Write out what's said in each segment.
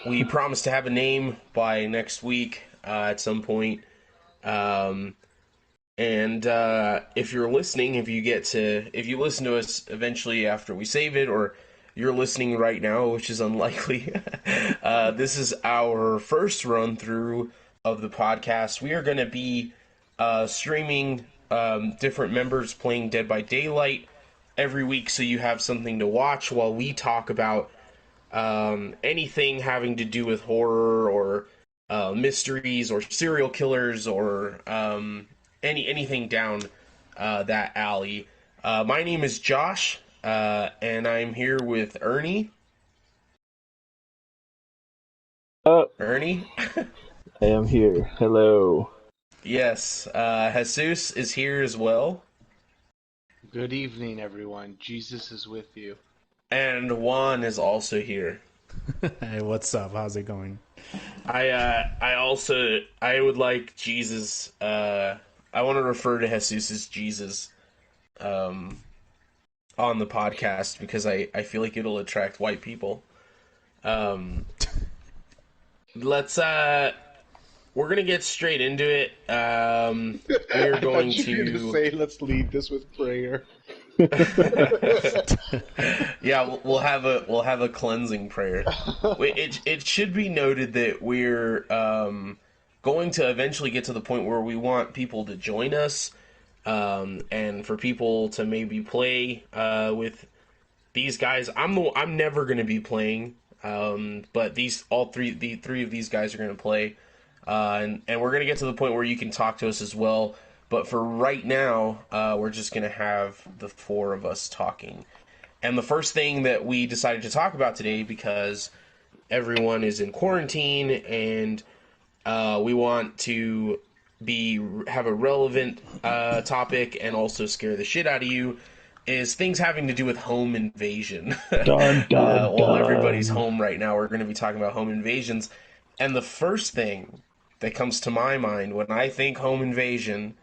We promise to have a name by next week at some point. Um, and if you're listening, if you listen to us eventually after we save it, or you're listening right now, which is unlikely, this is our first run through of the podcast. We are going to be streaming different members playing Dead by Daylight every week, so you have something to watch while we talk about anything having to do with horror or mysteries or serial killers or anything down that alley. My name is Josh, and I'm here with Ernie. Uh, Ernie, I am here. Hello. yes. Jesus is here as well, Good evening, everyone. Jesus is with you. and Juan is also here. Hey, what's up? How's it going? I would like Jesus. I want to refer to Jesus as Jesus. Um, on the podcast because I feel like it'll attract white people. Um, let's we're gonna get straight into it. We're I going thought you were going to say, let's lead this with prayer. yeah, we'll have a cleansing prayer. It should be noted that we're going to eventually get to the point where we want people to join us, and for people to maybe play with these guys. I'm never going to be playing, but the three of these guys are going to play, and we're going to get to the point where you can talk to us as well. But for right now, we're just going to have the four of us talking. And the first thing that we decided to talk about today, because everyone is in quarantine and we want to have a relevant topic and also scare the shit out of you, is things having to do with home invasion. Dun dun While everybody's dun. home right now, we're going to be talking about home invasions. And the first thing that comes to my mind when I think home invasion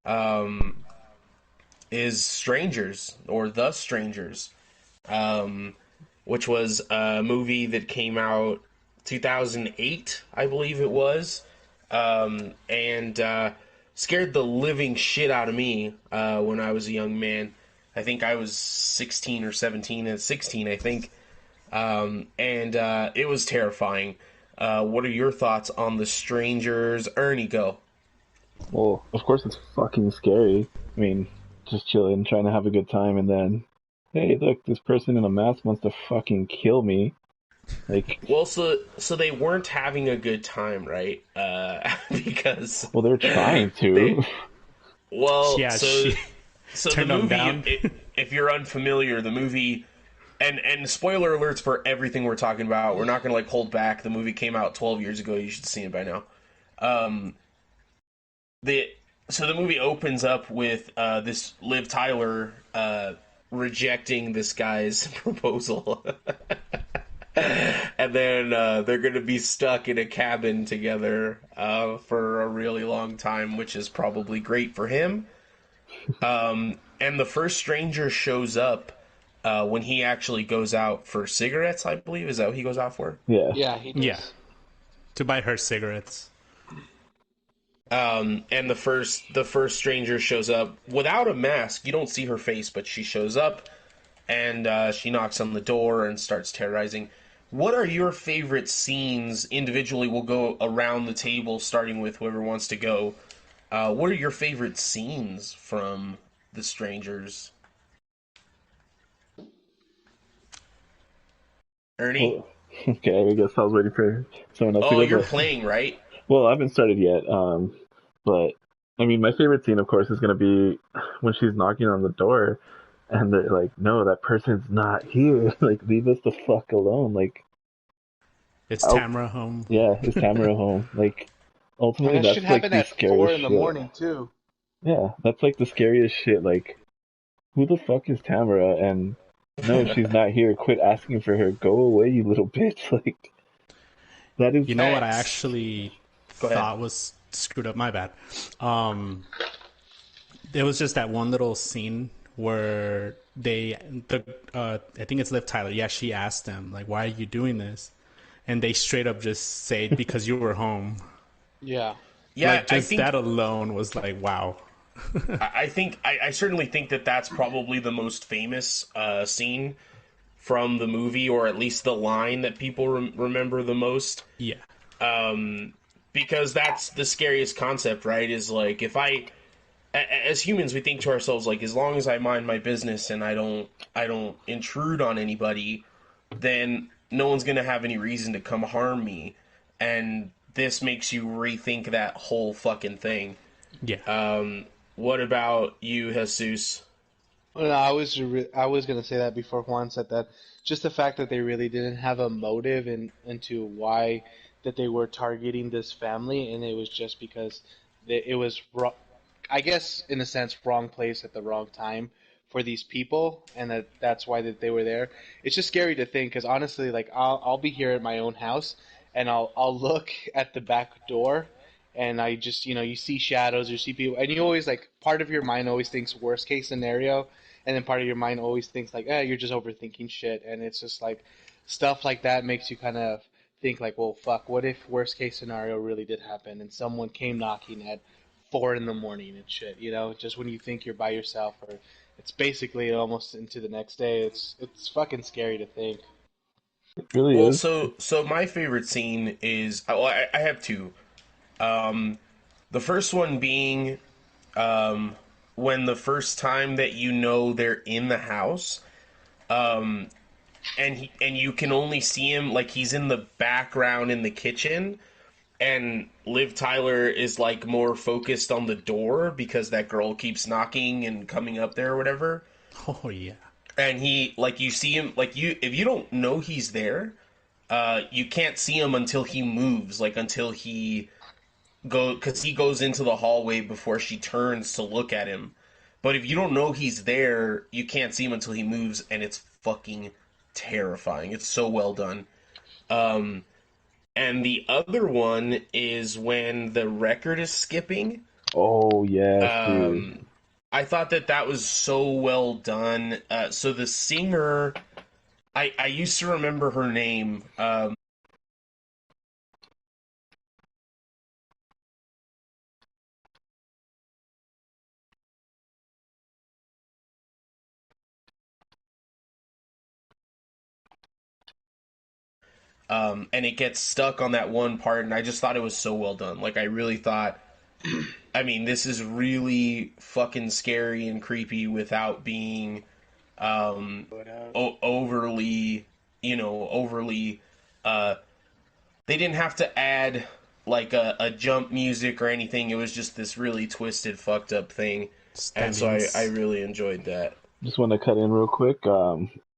um, is Strangers, or The Strangers, um, which was a movie that came out 2008, I believe it was, and scared the living shit out of me when I was a young man. I think I was 16 or 17, and 16, I think, and it was terrifying. What are your thoughts on The Strangers? Ernie, go. Well, of course it's fucking scary. I mean, just chilling, trying to have a good time, and then, hey, look, this person in a mask wants to fucking kill me. Like, Well, so they weren't having a good time, right? Because well, they're trying they to. well, Yeah, so she so the turned them movie, down. if you're unfamiliar, the movie, and spoiler alerts for everything we're talking about. We're not going to like hold back. The movie came out 12 years ago. You should see it by now. Um, the so the movie opens up with this Liv Tyler rejecting this guy's proposal. And then they're going to be stuck in a cabin together for a really long time, which is probably great for him. And the first stranger shows up when he actually goes out for cigarettes, I believe. Is that what he goes out for? Yeah. Yeah, he Yeah, does. to buy her cigarettes. And the first stranger shows up without a mask. You don't see her face, but she shows up and she knocks on the door and starts terrorizing. What are your favorite scenes individually? We'll go around the table, starting with whoever wants to go. What are your favorite scenes from The Strangers? Ernie? Well, okay, I guess I was waiting for someone else to Oh, go, you're but playing, right? well, I haven't started yet. But I mean, my favorite scene, of course, is gonna be when she's knocking on the door, and they're like, "No, that person's not here. Like, leave us the fuck alone." Like, It's oh, Tamara home. yeah, is Tamara home? Like, And ultimately, that should that's like happen the at 4 scariest in the shit. morning, too. Yeah, that's like the scariest shit. Like, who the fuck is Tamara? And no, she's not here. Quit asking for her. Go away, you little bitch. Like, that is You know what I Facts. actually Go ahead. thought was screwed up? My bad. Um, there was just that one little scene where I think it's Liv Tyler. Yeah, she asked them like, "Why are you doing this?" and they straight up just say because you were home. Yeah. Yeah, Like, I just think that alone was like, wow. I certainly think that that's probably the most famous scene from the movie, or at least the line that people remember the most. Yeah. Because that's the scariest concept, right? Is like, if as humans, we think to ourselves, like, as long as I mind my business and I don't intrude on anybody, then no one's gonna have any reason to come harm me. And this makes you rethink that whole fucking thing. Yeah. What about you, Jesus? Well, no, I was gonna say that before Juan said that. Just the fact that they really didn't have a motive into why that they were targeting this family, and it was just because it was wrong, I guess in a sense wrong place at the wrong time for these people, and that's why that they were there. It's just scary to think, because honestly, like I'll be here at my own house, and I'll look at the back door, and I just, you see shadows, you see people, and you always, like, part of your mind always thinks worst case scenario, and then part of your mind always thinks like, you're just overthinking shit, and it's just like stuff like that makes you kind of think like, well, fuck, what if worst case scenario really did happen and someone came knocking at 4 in the morning and shit, just when you think you're by yourself, or it's basically almost into the next day. It's fucking scary to think. It really Well, is. so my favorite scene is, well, I have two. The first one being when the first time that they're in the house, and you can only see him, like, he's in the background in the kitchen, and Liv Tyler is, like, more focused on the door because that girl keeps knocking and coming up there or whatever. Oh, yeah. And he, like, you see him, like, if you don't know he's there, you can't see him until he moves, like, until because he goes into the hallway before she turns to look at him. But if you don't know he's there, you can't see him until he moves, and it's fucking terrifying. It's so well done. And the other one is when the record is skipping. Oh yes, dude. I thought that was so well done. So the singer, I used to remember her name. And it gets stuck on that one part, and I just thought it was so well done. Like, I really thought, I mean, this is really fucking scary and creepy without being overly, overly. They didn't have to add like a jump music or anything. It was just this really twisted, fucked up thing, That and so I means really enjoyed that. Just want to cut in real quick.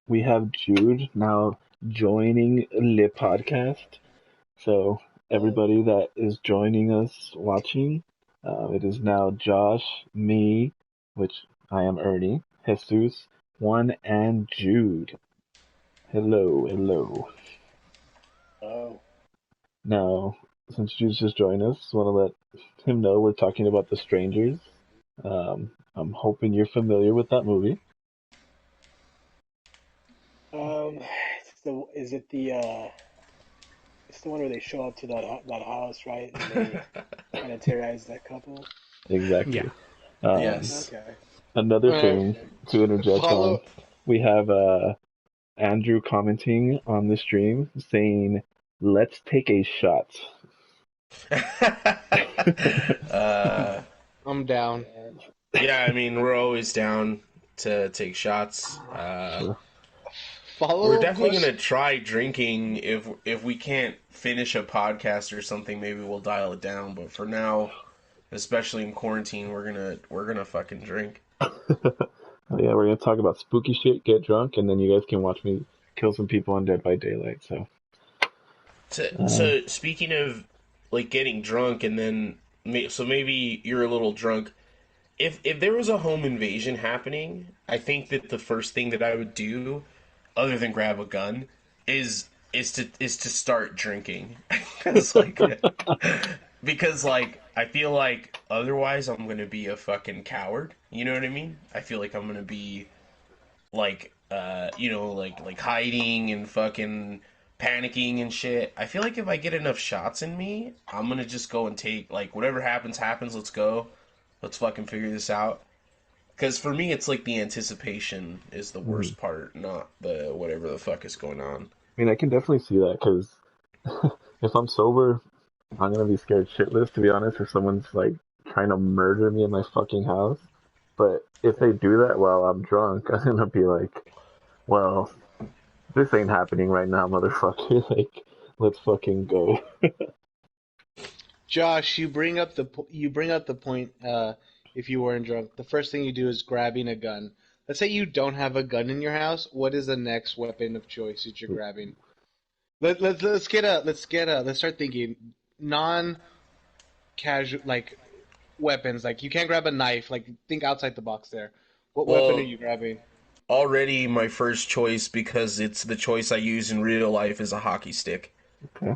We have Jude now joining the podcast. So everybody that is joining us watching, it is now Josh, me, which I am Ernie, Jesus, Juan, and Jude. Hello, hello. Oh, Now, since Jude's just joined us, want to let him know we're talking about The Strangers. I'm hoping you're familiar with that movie. is it it's the one where they show up to that house, right? And they kind of terrorize that couple. Exactly. yeah. Yes. Okay. Another thing to interject on, Follow. we have Andrew commenting on the stream saying, "Let's take a shot." I'm down. Yeah, I mean, we're always down to take shots. Sure. Follow We're up definitely question. gonna try drinking if we can't finish a podcast or something. Maybe we'll dial it down. But for now, especially in quarantine, we're gonna fucking drink. Yeah, we're gonna talk about spooky shit, get drunk, and then you guys can watch me kill some people on Dead by Daylight. So, So speaking of like getting drunk, and then so maybe you're a little drunk. If there was a home invasion happening, I think that the first thing that I would do, other than grab a gun, is to start drinking. It's like, because, like, I feel like otherwise I'm gonna be a fucking coward. You know what I mean? I feel like I'm gonna be like like hiding and fucking panicking and shit. I feel like if I get enough shots in me, I'm gonna just go and take, like, whatever happens, happens, let's go. Let's fucking figure this out. Because for me, it's like the anticipation is the worst part, not the whatever the fuck is going on. I mean, I can definitely see that because if I'm sober, I'm gonna be scared shitless, to be honest, if someone's like trying to murder me in my fucking house. But if they do that while I'm drunk, I'm gonna be like, well, this ain't happening right now, motherfucker. Like, let's fucking go. Josh, you bring up the point. If you weren't drunk, the first thing you do is grabbing a gun. Let's say you don't have a gun in your house. What is the next weapon of choice that you're grabbing? Let's start thinking non-casual like weapons. Like you can't grab a knife. Like think outside the box there. What weapon are you grabbing? Already my first choice, because it's the choice I use in real life, is a hockey stick. Okay.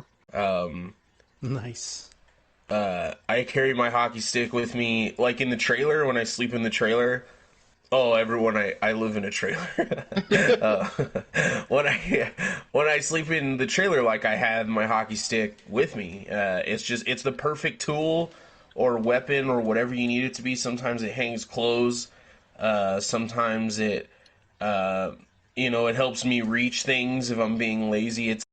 Nice. I carry my hockey stick with me, like in the trailer when I sleep in the trailer. Oh, everyone, I live in a trailer. When I sleep in the trailer, like I have my hockey stick with me. It's the perfect tool or weapon or whatever you need it to be. Sometimes it hangs clothes. Sometimes it, it helps me reach things if I'm being lazy. It's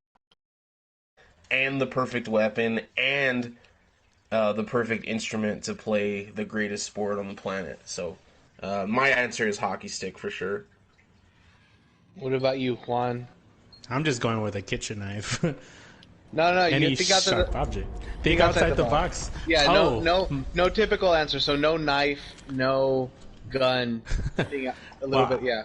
and the perfect weapon and the perfect instrument to play the greatest sport on the planet. So my answer is hockey stick for sure. What about you, Juan? I'm just going with a kitchen knife. No, Any you think outside sharp object. Think outside the box. Yeah, Oh. no typical answer. So no knife, no gun. Think a little bit, yeah.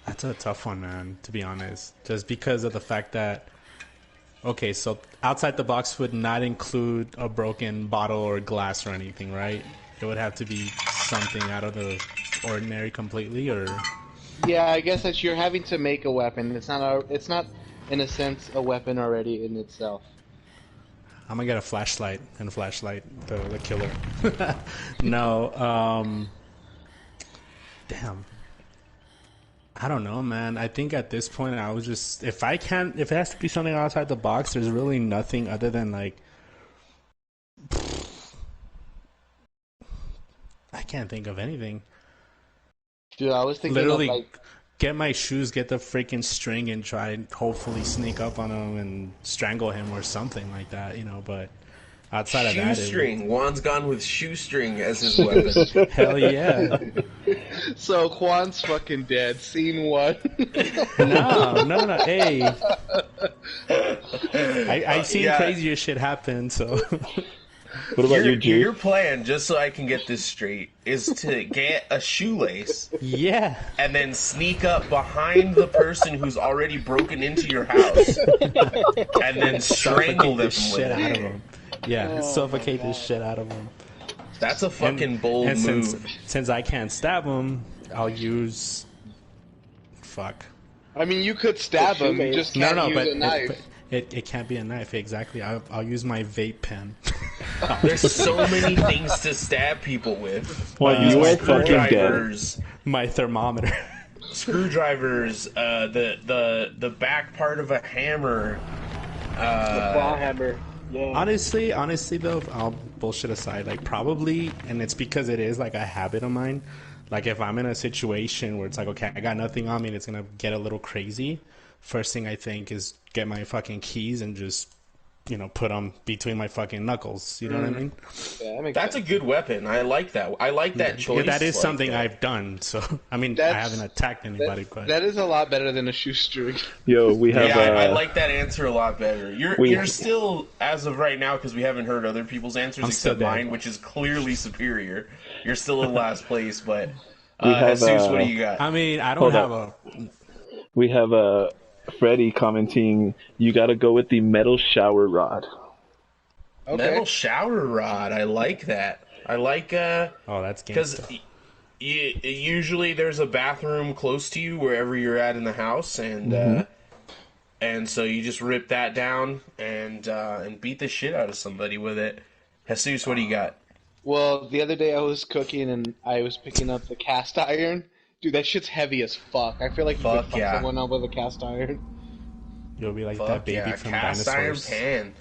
That's a tough one, man, to be honest. Just because of the fact that, okay, so outside the box would not include a broken bottle or glass or anything, right? It would have to be something out of the ordinary completely, or... Yeah, I guess that you're having to make a weapon. It's not in a sense a weapon already in itself. I'm gonna get a flashlight, the killer. No, damn. I don't know, man. I think at this point I was just, if it has to be something outside the box, there's really nothing other than like, I can't think of anything. Dude, I was thinking Literally, of like, get my shoes, get the freaking string, and try and hopefully sneak up on him and strangle him or something like that, but outside of that... Shoestring. Juan's gone with shoestring as his weapon. Hell yeah. So Juan's fucking dead. Scene one. No. Hey. I've seen crazier shit happen, so... What about you, Jude? Your plan, just so I can get this straight, is to get a shoelace Yeah. and then sneak up behind the person who's already broken into your house and then strangle them the shit out of him. Yeah, suffocate the shit out of him. That's a fucking bold move. Since I can't stab him, I'll use... Fuck. I mean, you could stab him. You just can't use a knife. It can't be a knife, exactly. I'll use my vape pen. There's so many things to stab people with. Well, you are fucking dead. Screwdrivers, My thermometer. the back part of a hammer. The claw hammer. Yeah. Honestly though, I'll bullshit aside, like probably, and it's because it is like a habit of mine. Like if I'm in a situation where it's like, okay, I got nothing on me and it's gonna get a little crazy, first thing I think is get my fucking keys and just, put them between my fucking knuckles. You know what I mean? Yeah, That's a good weapon. I like that. I like that choice. Yeah, that is like something that. I've done. So I mean, I haven't attacked anybody, but that is a lot better than a shoestring. Yo, we have. I like that answer a lot better. You're still, as of right now, because we haven't heard other people's answers except mine, which is clearly superior. You're still in last place, but Jesus, what do you got? I mean, I don't have We have Freddie commenting, you gotta go with the metal shower rod. Okay. Metal shower rod. I like that. I like oh, that's because usually there's a bathroom close to you wherever you're at in the house, and so you just rip that down and beat the shit out of somebody with it. Jesus, what do you got? Well, the other day I was cooking and I was picking up the cast iron Dude, that shit's heavy as fuck. I feel like you Fuck could fuck yeah. someone up with a cast iron. You'll be like that Fuck baby yeah, from cast iron Dinosaurs. pan.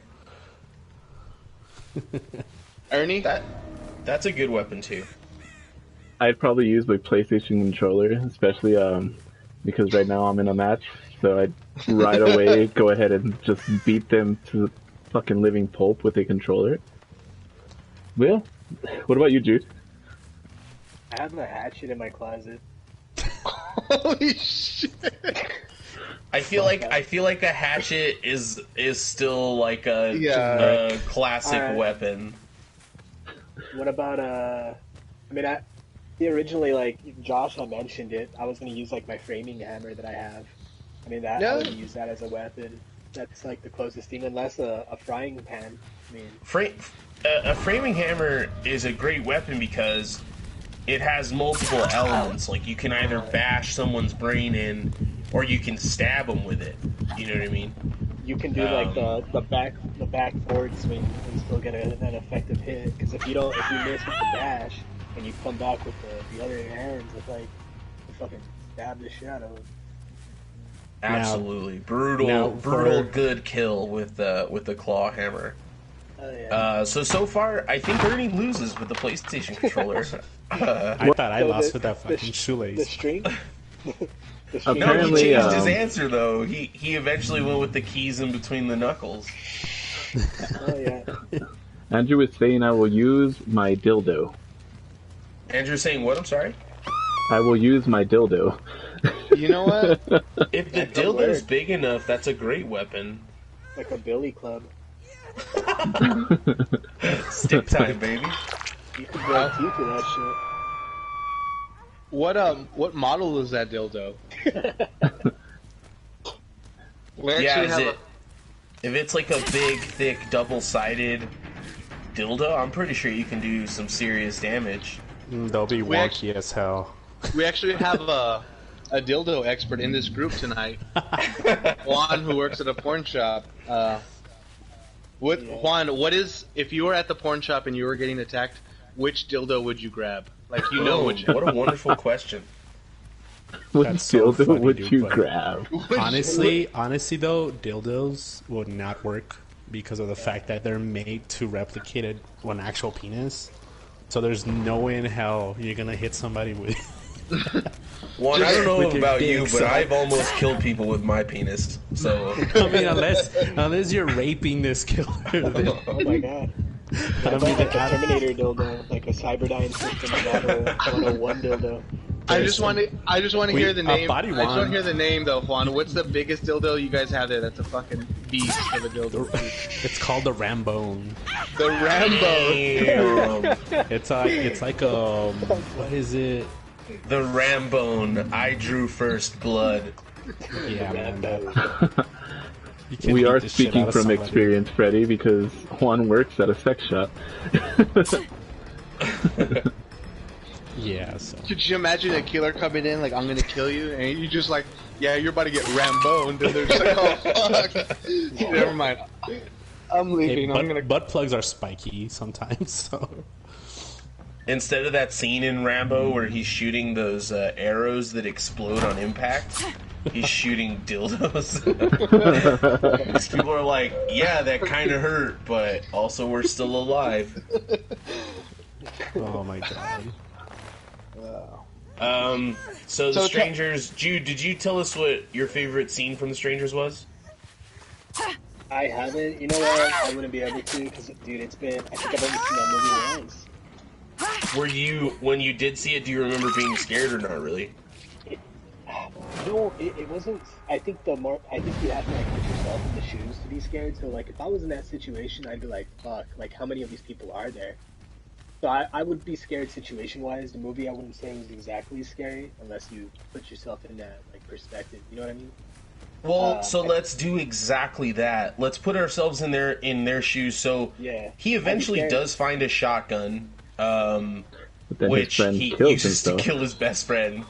Ernie? That's a good weapon too. I'd probably use my PlayStation controller, especially because right now I'm in a match, so I'd right away go ahead and just beat them to fucking living pulp with a controller. Well, what about you, Jude? I have a hatchet in my closet. Holy shit. I feel like a hatchet is still like a, Yeah. a classic Alright. weapon. What about originally, like Joshua mentioned it, I was gonna use like my framing hammer that I have. I mean that I would use that as a weapon. That's like the closest thing, unless a frying pan. I mean, A framing hammer is a great weapon because it has multiple elements. Like you can either bash someone's brain in, or you can stab them with it. You know what I mean? you can do like the back forward swing and still get an effective hit. Because if you miss with the dash and you come back with the other hands, it's like you fucking stab the shit out of them. Absolutely brutal, now brutal, for- good kill with the claw hammer. Oh yeah. So far, I think Ernie loses with the PlayStation controller. I thought I So lost the- with that fucking The shoelace. string. The string. No, he Apparently, changed his answer though. He eventually went with the keys in between the knuckles. Oh yeah. Andrew was saying I will use my dildo. Andrew's saying what? I'm sorry. I will use my dildo. You know what? If the That could dildo's work. big enough, that's a great weapon. Like a billy club. Stick time, baby. You could break teeth with that shit. What model is that dildo? We Yeah, actually is have it? If it's like a big, thick, double-sided dildo, I'm pretty sure you can do some serious damage. They'll be We wonky as hell. we actually have a dildo expert in this group tonight. Juan, who works at a porn shop. Juan, what is, if you were at the porn shop and you were getting attacked, which dildo would you grab? Like, you know which. What a wonderful question. What That's so dildo funny, would dude, you but- grab? Honestly though, dildos would not work because of the fact that they're made to replicate an actual penis. So there's no way in hell you're gonna hit somebody with. One, I don't know With your about dick, you, but son. I've almost killed people with my penis. So I mean, unless you're raping this killer, then Oh my god. I don't mean Like a that. Terminator dildo, like a Cyberdyne System 101 dildo. I just want to hear the name. body I just want wand. to hear the name though, Juan. What's the biggest dildo you guys have there? That's a fucking beast of a dildo. It's called the Rambone. The Rambo. damn. It's like what is it? The Rambone. I drew first blood. Yeah, man. You can We beat are the shit speaking out of from somebody. experience, Freddy, because Juan works at a sex shop. Yeah, so Could you imagine a killer coming in like, I'm gonna kill you, and you just like, yeah, you're about to get Ramboned, and they're just like, oh fuck. Never mind. I'm hey, leaving. I'm gonna. butt plugs are spiky sometimes. So Instead of that scene in Rambo where he's shooting those arrows that explode on impact, he's shooting dildos. These people are like, yeah, that kind of hurt, but also we're still alive. oh my god. So The So Strangers, Jude, did you tell us what your favorite scene from The Strangers was? I haven't. You know what? I wouldn't be able to because, dude, it's been. I think I've only seen that movie once. Were you, when you did see it, do you remember being scared or not really? No, it wasn't. I think you have to like put yourself in the shoes to be scared. So like, if I was in that situation, I'd be like, fuck. Like, how many of these people are there? So I would be scared situation-wise. The movie, I wouldn't say was exactly scary unless you put yourself in that like perspective. You know what I mean? Well, so let's do exactly that. Let's put ourselves in their shoes. So Yeah. he eventually I'd be scared. does find a shotgun, But then which his friend he kills uses to himself. kill his best friend,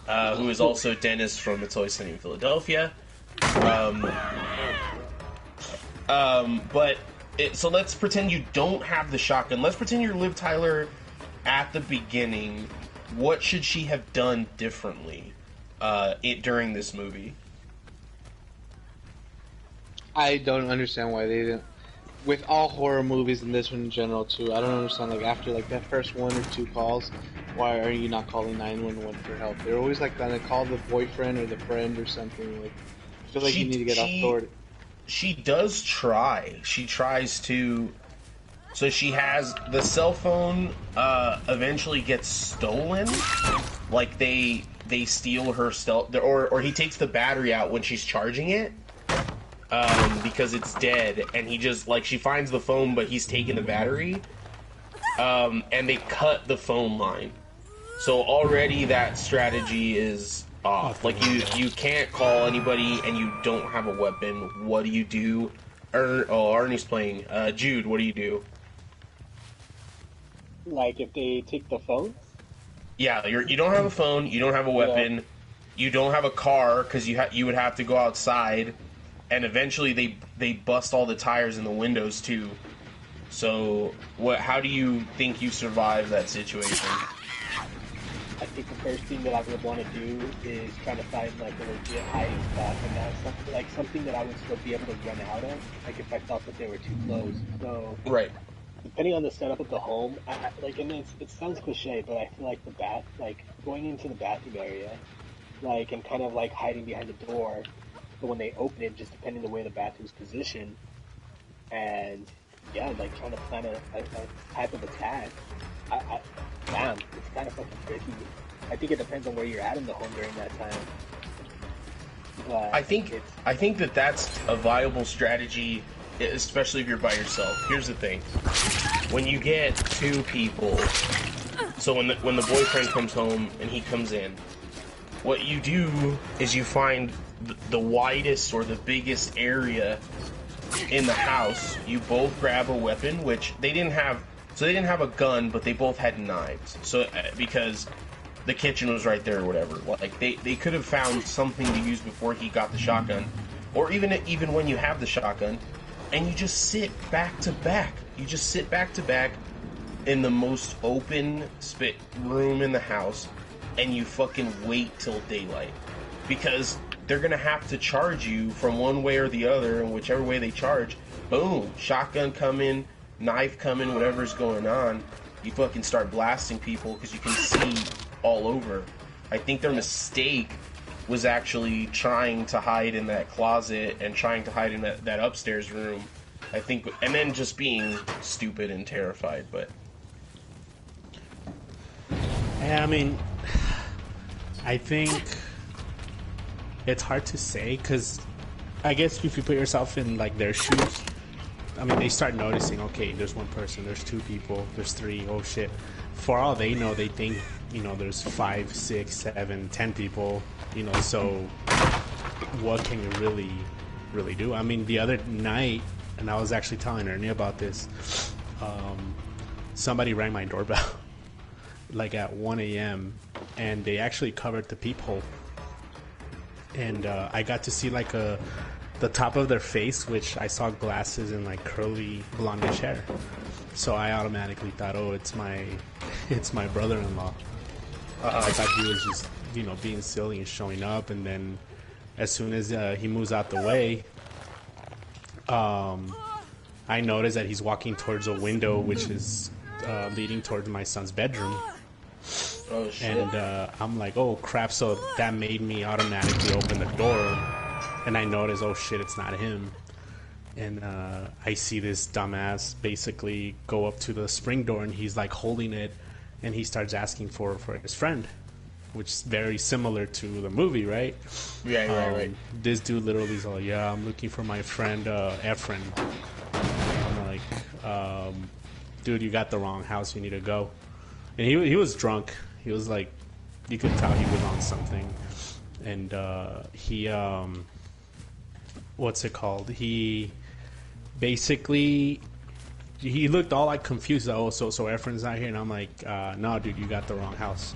who is also Dennis from It's Always Sunny in Philadelphia. So let's pretend you don't have the shotgun. Let's pretend you're Liv Tyler at the beginning, what should she have done differently during this movie? I don't understand why they didn't. With all horror movies and this one in general too, I don't understand. Like after like that first 1 or 2 calls, why are you not calling 911 for help? They're always like gonna call the boyfriend or the friend or something. Like I feel like you need to get authority. She does try. She tries to. So she has the cell phone. Eventually gets stolen. Like they steal her or he takes the battery out when she's charging it. Because it's dead, and he just, like, she finds the phone, but he's taking the battery, and they cut the phone line. So already that strategy is off. Like, you can't call anybody, and you don't have a weapon. What do you do? Arnie's playing. Jude, what do you do? Like, if they take the phone? Yeah, you don't have a phone, you don't have a weapon, you don't have a car, because you would have to go outside. And eventually they bust all the tires in the windows too. So how do you think you survive that situation? I think the first thing that I would want to do is try to find like a legit hiding spot, and that's something that I would still be able to run out of, like if I felt that they were too close. So right. Depending on the setup of the home, and it sounds cliche, but I feel like going into the bathroom area, like, and kind of like hiding behind the door. But when they open it, just depending on the way the bathroom's positioned, and yeah, like trying to plan a type of attack. Damn, it's kind of fucking tricky. I think it depends on where you're at in the home during that time. But I think that's a viable strategy, especially if you're by yourself. Here's the thing: when you get 2 people, so when the boyfriend comes home and he comes in, what you do is you find the widest or the biggest area in the house. You both grab a weapon, which they didn't have. So they didn't have a gun, but they both had knives. So because the kitchen was right there or whatever, like they could have found something to use before he got the shotgun, or even when you have the shotgun, and you just sit back to back. You just sit back to back in the most open room in the house, and you fucking wait till daylight, because they're gonna have to charge you from one way or the other, and whichever way they charge, boom, shotgun coming, knife coming, whatever's going on, you fucking start blasting people because you can see all over. I think their mistake was actually trying to hide in that closet and trying to hide in that upstairs room. I think, and then just being stupid and terrified, but... Yeah, I mean, I think it's hard to say, because I guess if you put yourself in like their shoes, I mean, they start noticing, okay, there's 1 person, there's 2 people, there's 3, oh shit. For all they know, they think, there's 5, 6, 7, 10 people, so what can you really do? I mean, the other night, and I was actually telling Ernie about this, somebody rang my doorbell like at 1 a.m. and they actually covered the peephole. And I got to see like the top of their face, which I saw glasses and like curly blondish hair. So I automatically thought, oh, it's my brother-in-law. I thought he was just, being silly and showing up. And then as soon as he moves out the way, I noticed that he's walking towards a window, which is leading towards my son's bedroom. Oh, shit. And I'm like, oh crap, so that made me automatically open the door, and I noticed, oh shit, it's not him. And I see this dumbass basically go up to the spring door, and he's like holding it, and he starts asking for his friend, which is very similar to the movie, right? Yeah, right. This dude literally is like, yeah, I'm looking for my friend Efren. I'm like, dude, you got the wrong house, you need to go. And he was drunk. He was like, you could tell he was on something. And he, what's it called? He basically, he looked all like confused. Oh, so Efren's not here? And I'm like, no, dude, you got the wrong house.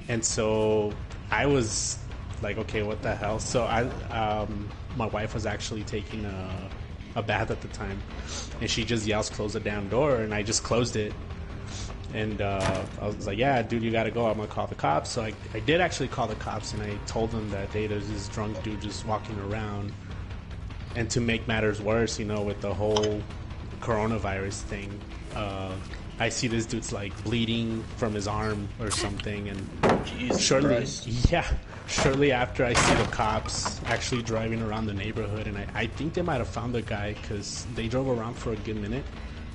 And so I was like, okay, what the hell? So my wife was actually taking a bath at the time. And she just yells, close the damn door. And I just closed it. And I was like, yeah, dude, you gotta go. I'm gonna call the cops. So I did actually call the cops, and I told them that, hey, there's this drunk dude just walking around. And to make matters worse, you know, with the whole coronavirus thing, I see this dude's like bleeding from his arm or something, and Jesus shortly, Christ. shortly after, I see the cops actually driving around the neighborhood, and I think they might have found the guy because they drove around for a good minute,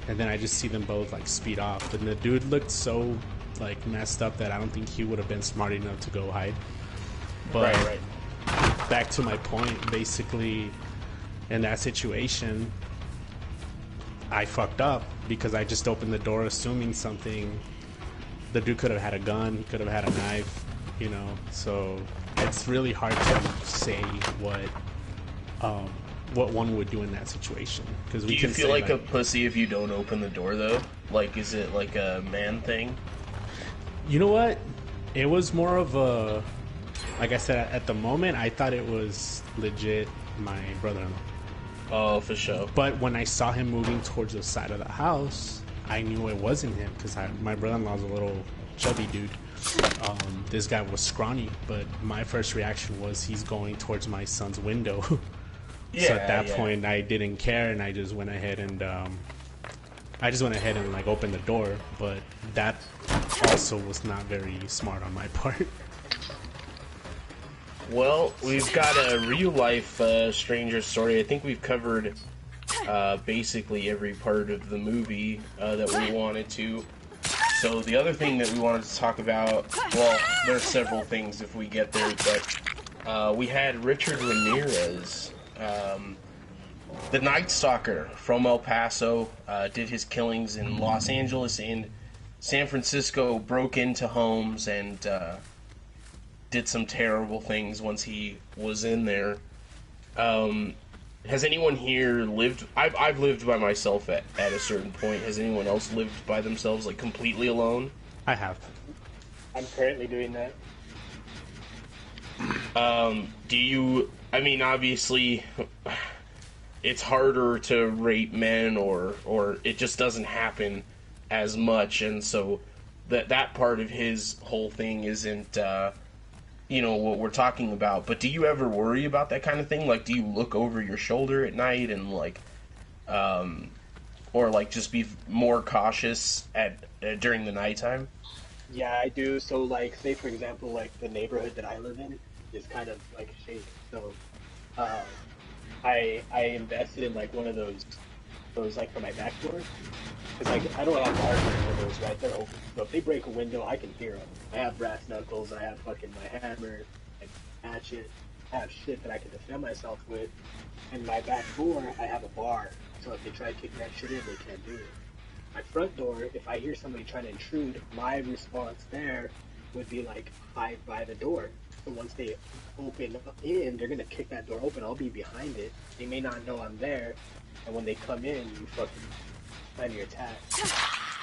and then I just see them both like speed off, and the dude looked so like messed up that I don't think he would have been smart enough to go hide. But Right. back to my point, basically, in that situation, I fucked up because I just opened the door assuming something. The dude could have had a gun, he could have had a knife, you know. So it's really hard to say what one would do in that situation. Because Do you feel like a pussy if you don't open the door, though? Like, is it like a man thing? You know what? It was more of a, like I said, at the moment, I thought it was legit my brother-in-law. Oh, for sure. But when I saw him moving towards the side of the house, I knew it wasn't him because my brother-in-law's a little chubby dude. This guy was scrawny, but my first reaction was he's going towards my son's window. So at that point, I didn't care, and I just went ahead and like opened the door. But that also was not very smart on my part. Well, we've got a real-life Stranger Story. I think we've covered basically every part of the movie that we wanted to. So the other thing that we wanted to talk about, well, there's several things if we get there, but we had Richard Ramirez, the Night Stalker from El Paso, did his killings in Los Angeles and San Francisco, broke into homes and did some terrible things once he was in there. Has anyone here lived... I've lived by myself at a certain point. Has anyone else lived by themselves, like, completely alone? I have. I'm currently doing that. Do you... I mean, obviously, it's harder to rape men, or it just doesn't happen as much, and so that part of his whole thing isn't... you know, what we're talking about, but do you ever worry about that kind of thing? Like, do you look over your shoulder at night and, like, or, like, just be more cautious during the nighttime? Yeah, I do. So, like, say for example, like the neighborhood that I live in is kind of like shady. So, I invested in like one of those like for my back door, because like I don't have bars for those, right? They're open. So if they break a window, I can hear them. I have brass knuckles. I have fucking my hammer, my hatchet. I have shit that I can defend myself with. And my back door, I have a bar. So if they try to kick that shit in, they can't do it. My front door, if I hear somebody trying to intrude, my response there would be like hide by the door. So once they open in, they're gonna kick that door open. I'll be behind it. They may not know I'm there, and when they come in, you fucking plan your attack,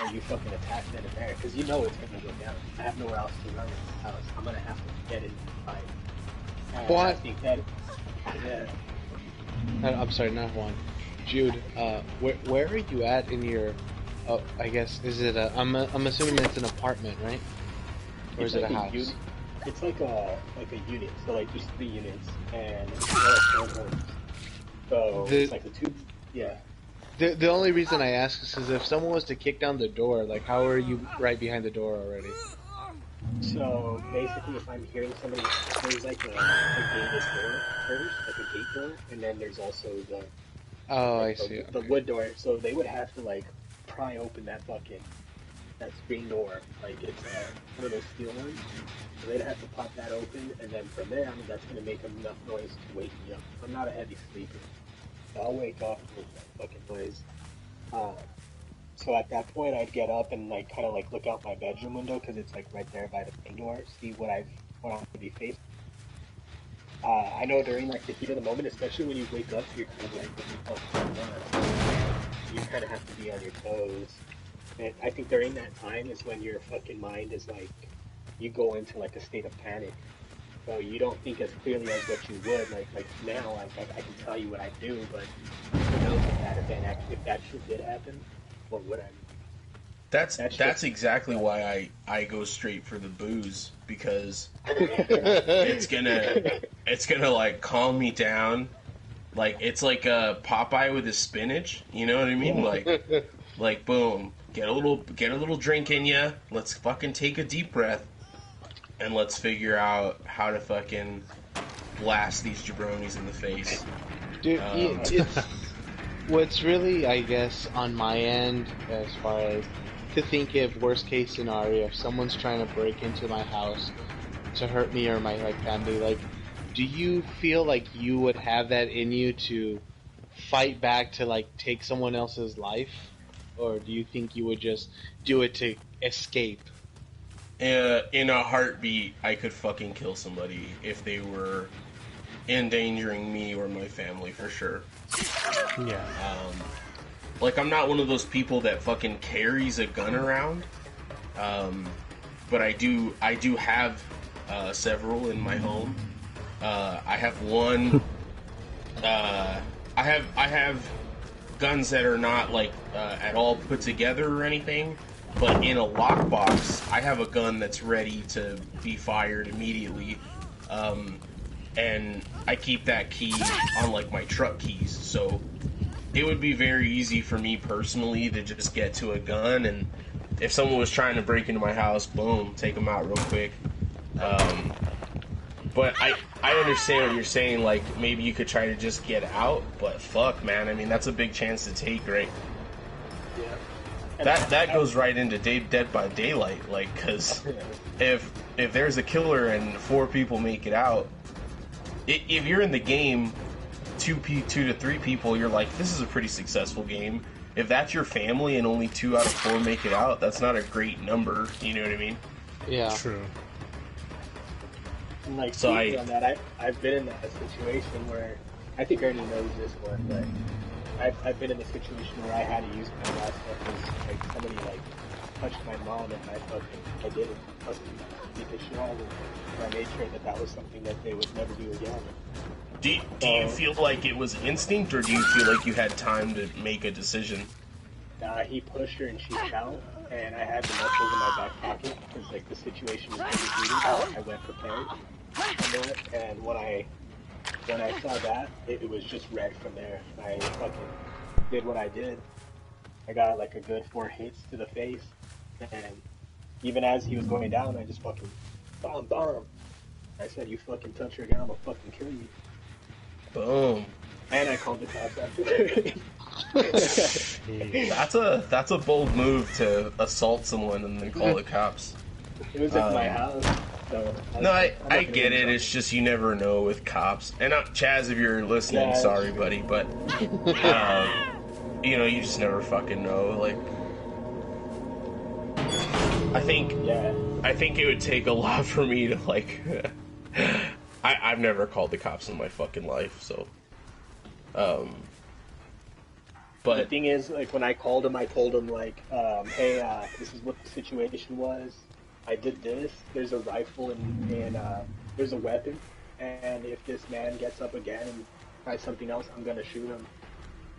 and you fucking attack them in there, because you know it's gonna go down. I have nowhere else to run in this house. I'm gonna have to get in and fight. And What? I think that, yeah. I'm sorry, not Juan. Jude, where are you at in your? I guess is it a? I'm assuming it's an apartment, right? Or is it a house? It's like a unit. So like there's 3 units, and it's like townhomes. So it's like the 2. Yeah. The only reason I ask is if someone was to kick down the door, like how are you right behind the door already? So basically, if I'm hearing somebody, there's like a gated door first, like a gate door, and then there's also the I like, see. the Okay. wood door. So they would have to like pry open that screen door, like it's one of those steel ones. So they'd have to pop that open, and then from there, I mean, that's gonna make enough noise to wake me up. I'm not a heavy sleeper, so I'll wake up with that fucking noise. So at that point, I'd get up and like kind of like look out my bedroom window because it's like right there by the main door, see what I'm gonna be facing. I know during like the heat of the moment, especially when you wake up, you're kind of like, you kind of have to be on your toes. And I think during that time is when your fucking mind is like, you go into like a state of panic. So you don't think as clearly as what you would. Like now, I can tell you what I do, but who knows if that event, if that shit did happen, what would I do? That's exactly why I go straight for the booze, because it's gonna like calm me down. Like it's like a Popeye with his spinach, you know what I mean? Like boom, get a little drink in ya. Let's fucking take a deep breath, and let's figure out how to fucking blast these jabronis in the face. Dude, it's what's really, I guess, on my end, as far as to think of worst case scenario, if someone's trying to break into my house to hurt me or my family, like, do you feel like you would have that in you to fight back to like take someone else's life, or do you think you would just do it to escape? In a heartbeat, I could fucking kill somebody if they were endangering me or my family, for sure. Yeah. Like, I'm not one of those people that fucking carries a gun around, but I do have several in my home. I have one. I have guns that are not like at all put together or anything, but in a lockbox, I have a gun that's ready to be fired immediately. And I keep that key on like my truck keys, so it would be very easy for me personally to just get to a gun, and if someone was trying to break into my house, boom, take them out real quick. But I understand what you're saying, like maybe you could try to just get out, but fuck, man, I mean that's a big chance to take, right? Yeah. That goes right into Dead by Daylight, like, because if there's a killer and 4 people make it out, if you're in the game, 2 to 3 people, you're like, this is a pretty successful game. If that's your family and only 2 out of 4 make it out, that's not a great number. You know what I mean? Yeah. True. And like, So on that, I've been in that situation where, I think Ernie knows this one, but I've been in a situation where I had to use my last weapons. Like somebody like touched my mom, and I didn't fucking beat the shit out of them. And I made sure that was something that they would never do again. Do you feel like it was instinct, or do you feel like you had time to make a decision? He pushed her and she fell, and I had the muscles in my back pocket because like the situation was pretty heated. I went prepared, and when I saw that, it was just red from there. I fucking did what I did. I got like a good 4 hits to the face, and even as he was going down, I just fucking bomb. I said, "You fucking touch her again, I'm gonna fucking kill you." Boom. And I called the cops after. That's a bold move to assault someone and then call the cops. It was at my house. So No, I get it. It's just you never know with cops. And Chaz, if you're listening, Yeah, sorry, buddy, but you know, you just never fucking know. Like, I think it would take a lot for me to like. I've never called the cops in my fucking life, so. But the thing is, like, when I called him, I told him, like, hey, this is what the situation was. I did this. There's a rifle and there's a weapon. And if this man gets up again and tries something else, I'm going to shoot him.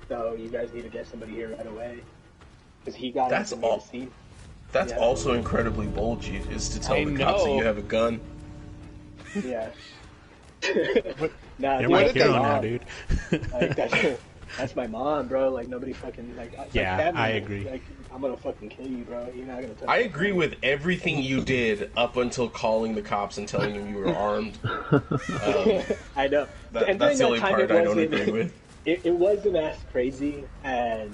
So you guys need to get somebody here right away. Because he got that's into the scene. That's also incredibly bold, G, is to tell the cops that you have a gun. Yeah. Nah, You're dude, my that's hero my now, mom. dude. Like, that's my mom, bro. Like, nobody fucking, like Yeah, family, I agree. Like, I'm gonna fucking kill you, bro. You're not gonna touch I me. agree with everything you did up until calling the cops and telling them you were armed. I know. And That's during the only that time, part it I don't wasn't- agree with. It wasn't as crazy, and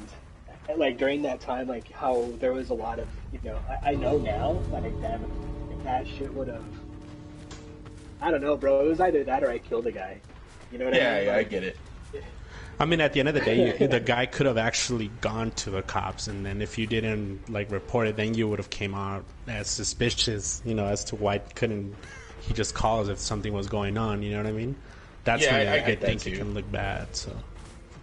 like during that time, like how there was a lot of, you know, I know now, like, damn, if that shit would have, I don't know, bro. It was either that or I killed a guy. You know what I mean? Yeah, I Like, get it. I mean, at the end of the day, the guy could have actually gone to the cops, and then if you didn't like report it, then you would have came out as suspicious, you know, as to why couldn't he just call us if something was going on. You know what I mean? That's Yeah, when I I get that think too. it can look bad. So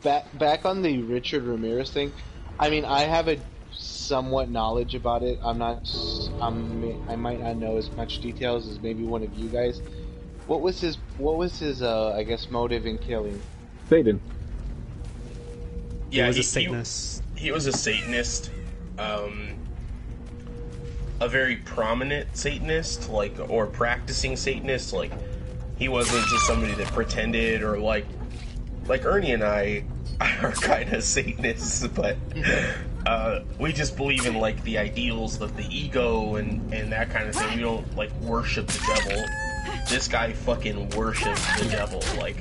Back on the Richard Ramirez thing, I mean, I have a somewhat knowledge about it. I might not know as much details as maybe one of you guys. What was his I guess motive in killing? Satan. Yeah, he was a Satanist. He was a Satanist. a very prominent Satanist, like, or practicing Satanist. Like, he wasn't just somebody that pretended, or like Ernie and I are kind of Satanists, but we just believe in like the ideals of the ego and that kind of thing. We don't like worship the devil. This guy fucking worships the devil. Like,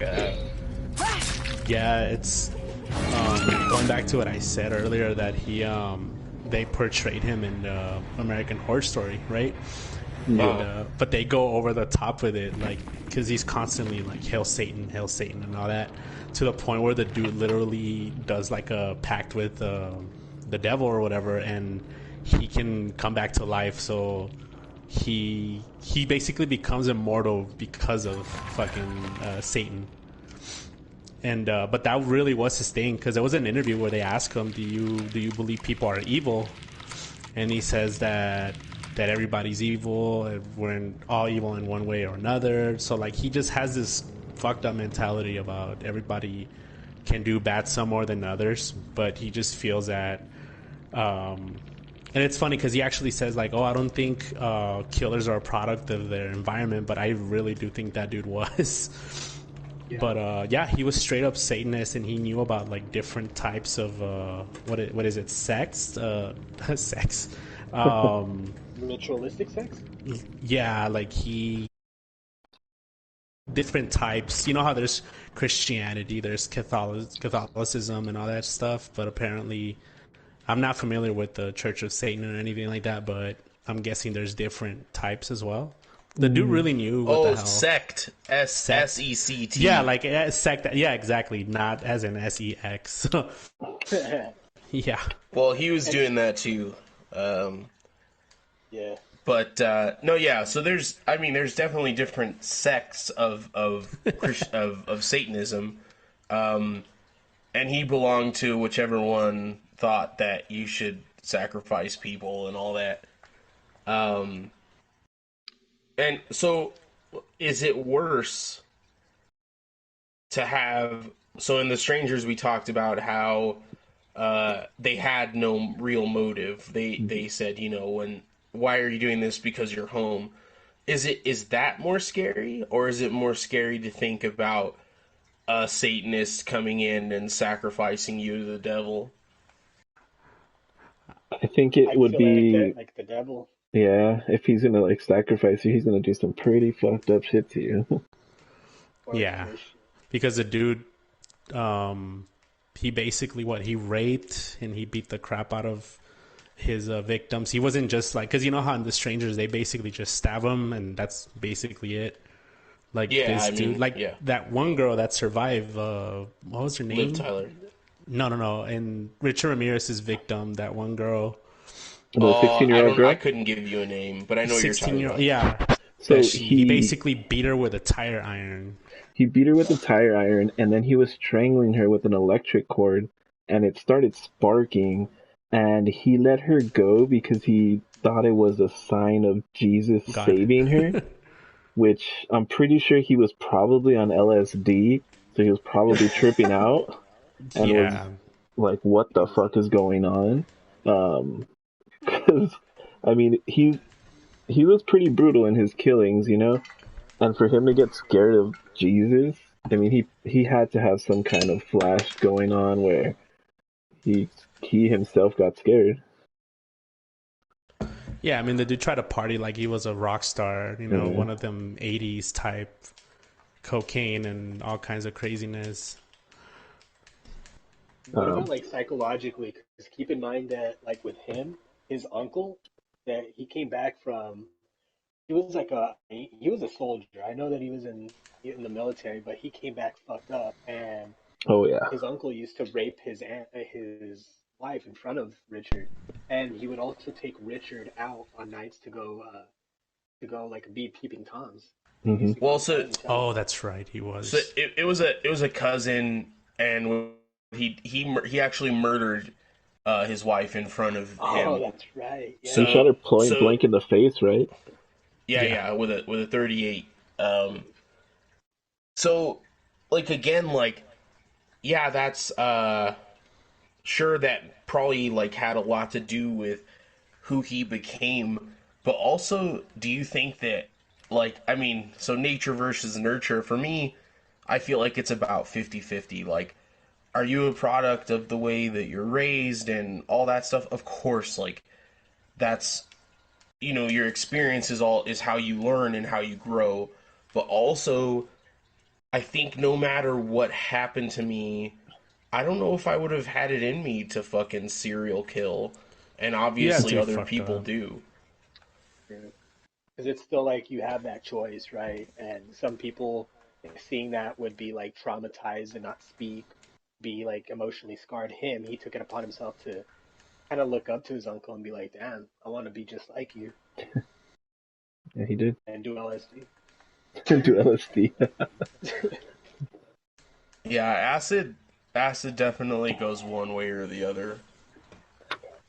yeah, it's going back to what I said earlier, that they portrayed him in American Horror Story, right? And, but they go over the top with it, like, because he's constantly like hail Satan, and all that, to the point where the dude literally does like a pact with the devil or whatever, and he can come back to life. So he basically becomes immortal because of fucking Satan. And but that really was his thing, because there was an interview where they asked him, do you believe people are evil? And he says that everybody's evil, and we're all evil in one way or another. So like, he just has this fucked up mentality about everybody can do bad some more than others, but he just feels that and it's funny because he actually says like, oh, I don't think killers are a product of their environment, but I really do think that dude was. Yeah. But yeah, he was straight up Satanist, and he knew about like different types of what is it, sex sex ritualistic sex. Yeah, like different types. You know how there's Christianity, there's Catholicism and all that stuff, but apparently I'm not familiar with the Church of Satan or anything like that, but I'm guessing there's different types as well. The dude really knew what the hell. Sect. S-E-C-T. Yeah, like sect. Yeah, exactly. Not as in S-E-X. Yeah. Well, he was doing that too. Yeah. But no, yeah. So there's definitely different sects of Satanism, and he belonged to whichever one thought that you should sacrifice people and all that. And so, is it worse to have? So in The Strangers, we talked about how they had no real motive. They said, why are you doing this? Because you're home. Is that more scary, or is it more scary to think about a Satanist coming in and sacrificing you to the devil? I think it would be like the devil. Yeah, if he's gonna like sacrifice you, he's gonna do some pretty fucked up shit to you. Yeah, because the dude, he basically he raped and he beat the crap out of his victims. He wasn't just like, because you know how in The Strangers they basically just stab him and that's basically it. Like that one girl that survived. What was her name? Liv Tyler. No. And Richard Ramirez's victim, that one girl. The 16-year-old girl? I couldn't give you a name, but I know you're talking about. Yeah. So he basically beat her with a tire iron. He beat her with a tire iron, and then he was strangling her with an electric cord, and it started sparking, and he let her go because he thought it was a sign of Jesus saving her, which I'm pretty sure he was probably on LSD, so he was probably tripping out, and was like, what the fuck is going on? Because, I mean, he was pretty brutal in his killings, and for him to get scared of Jesus, I mean, he had to have some kind of flash going on where he himself got scared. Yeah, I mean, the dude tried to party like he was a rock star, one of them 80s type cocaine and all kinds of craziness. What about like psychologically? Because keep in mind that like with him, his uncle, that he came back from, he was a soldier. I know that he was in the military, but he came back fucked up, and his uncle used to rape his wife in front of Richard, and he would also take Richard out on nights to go like be peeping toms. Mm-hmm. Well, that's right, he was. So it was a cousin, and he actually murdered his wife in front of him. Oh, that's right. Yeah. He shot her point blank in the face, right? Yeah, with a 38. So, like, again, like, yeah, that's sure, that probably like had a lot to do with who he became, But also, do you think that, like, I mean, so nature versus nurture, for me, I feel like it's about 50-50. Like, are you a product of the way that you're raised and all that stuff? Of course, like, that's, your experience is how you learn and how you grow. But also, I think no matter what happened to me, I don't know if I would have had it in me to fucking serial kill. And You have obviously to be other fucked people up. do. Because it's still like you have that choice, right? And some people seeing that would be like traumatized and not speak, be like emotionally scarred. Him, he took it upon himself to kind of look up to his uncle and be like, "Damn, I want to be just like you," Yeah, he did. and do LSD. Do LSD. Yeah, acid definitely goes one way or the other.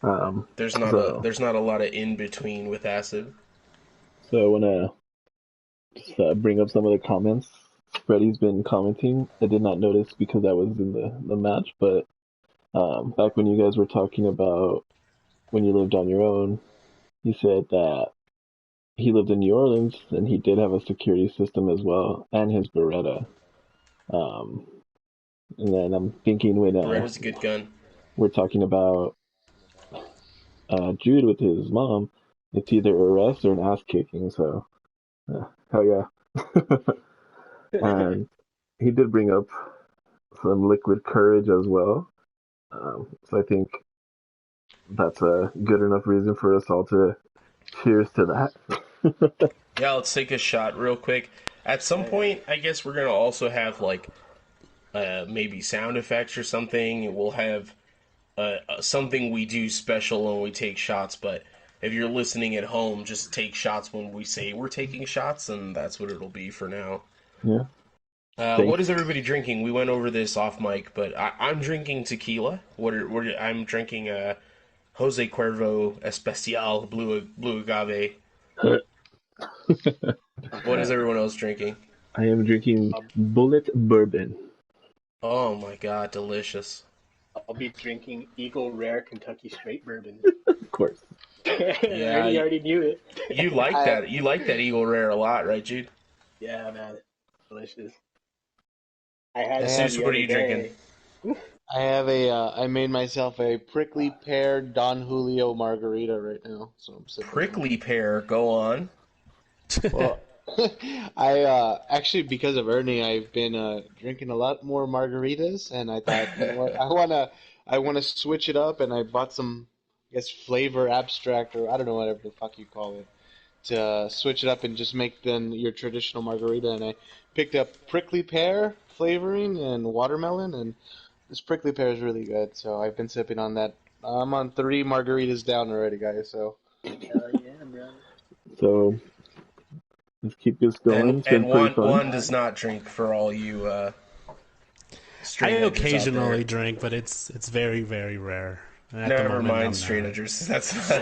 um, There's not a so there's not a lot of in between with acid. so I wanna just bring up some of the comments. Freddie's been commenting. I did not notice because I was in the match, but back when you guys were talking about when you lived on your own, he said that he lived in New Orleans and he did have a security system as well, and his Beretta. Um, and then I'm thinking when Beretta's a good gun. we're talking about Jude with his mom, it's either arrest or an ass kicking. So hell yeah. And he did bring up some liquid courage as well. So I think that's a good enough reason for us all to cheers to that. Yeah, let's take a shot real quick. At some point, I guess we're gonna also have like maybe sound effects or something. We'll have something we do special when we take shots. But if you're listening at home, just take shots when we say we're taking shots, and that's what it'll be for now. Yeah. What Thanks. is everybody drinking? We went over this off mic, but I'm drinking tequila. I'm drinking Jose Cuervo Especial Blue Agave. What is everyone else drinking? I am drinking I'll, Bullet Bourbon. Oh my god, delicious. I'll be drinking Eagle Rare Kentucky Straight Bourbon. Of course. Yeah, I already knew it. you like I that. You like that Eagle Rare a lot, right, Jude? Yeah, man, delicious. I had I some have Susan, the what are other you drinking? day. I have I made myself a prickly pear Don Julio margarita right now, so I'm sipping on Prickly pear, go on. it. Well, I actually because of Ernie, I've been drinking a lot more margaritas, and I thought, you know what, I wanna switch it up, and I bought some, I guess, flavor abstract or I don't know whatever the fuck you call it to switch it up and just make then your traditional margarita, and I picked up prickly pear flavoring and watermelon, and this prickly pear is really good, so I've been sipping on that. I'm on 3 margaritas down already, guys. So Hell yeah, bro. So let's keep this going. And It's been pretty one fun. one does not drink for all you I straight edgers out occasionally there. drink, but it's very very rare. And at the Never moment, mind I'm straight not. edgers.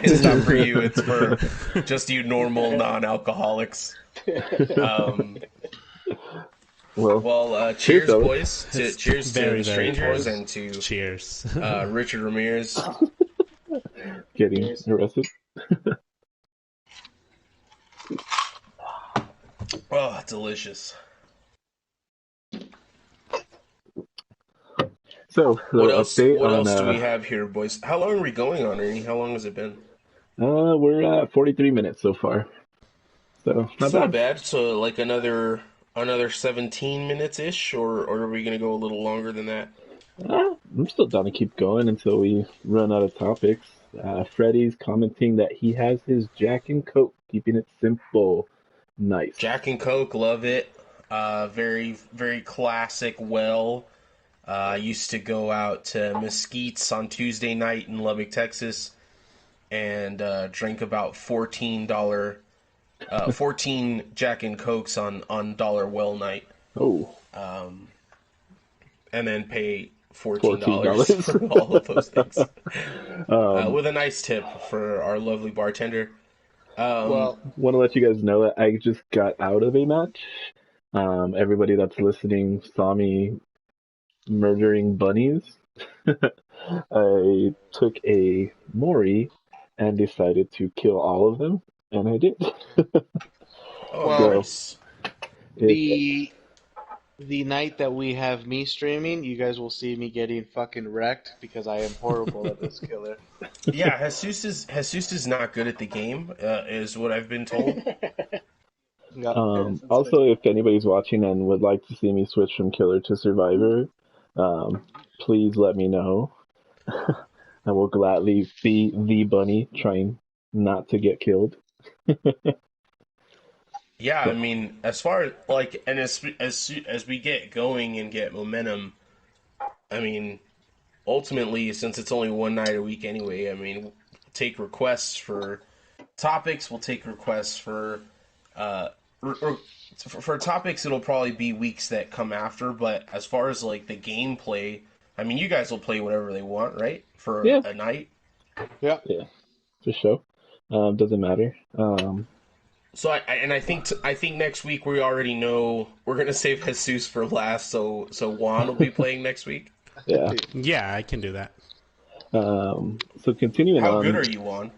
It's not for you. It's for just you normal non-alcoholics. Um, Well, well, cheers, cheers, fellas. boys. Cheers to Very the very strangers cold. and to Cheers. Richard Ramirez. Getting Cheers. arrested. Oh, delicious. So the What else? update What on else do we have here, boys? How long are we going on, Ernie? How long has it been? we're at 43 minutes so far. So It's not not bad. bad. So like another 17 minutes ish, or are we gonna go a little longer than that? I'm still down to keep going until we run out of topics. Freddie's commenting that he has his Jack and Coke, keeping it simple. Nice. Jack and Coke, love it. Very very classic. Well, I used to go out to Mesquite's on Tuesday night in Lubbock, Texas, and drink about $14 Jack and Cokes on Dollar Well night, Oh, and then pay $14 $14. for all of those things, um, with a nice tip for our lovely bartender. well, Want to let you guys know that I just got out of a match. Everybody that's listening saw me murdering bunnies. I took a Mori and decided to kill all of them. and I did. Oh, Well, nice. It, the night that we have me streaming, you guys will see me getting fucking wrecked because I am horrible at this killer. Yeah, Jesus is not good at the game, is what I've been told. Yeah. Sounds also, good. if anybody's watching and would like to see me switch from killer to survivor, please let me know. I will gladly be the bunny trying not to get killed. Yeah, I mean, as far as like, and as we get going and get momentum, I mean, ultimately, since it's only one night a week anyway, I mean, we'll take requests for topics. We'll take requests for uh, for topics. It'll probably be weeks that come after. But as far as like the gameplay, I mean, you guys will play whatever they want, right? For Yeah. a night. Yeah. Yeah, for sure. Doesn't matter. So I think next week we already know we're gonna save Jesus for last. So Juan will be playing next week. Yeah. Yeah, I can do that. So continuing How on. good are you, Juan?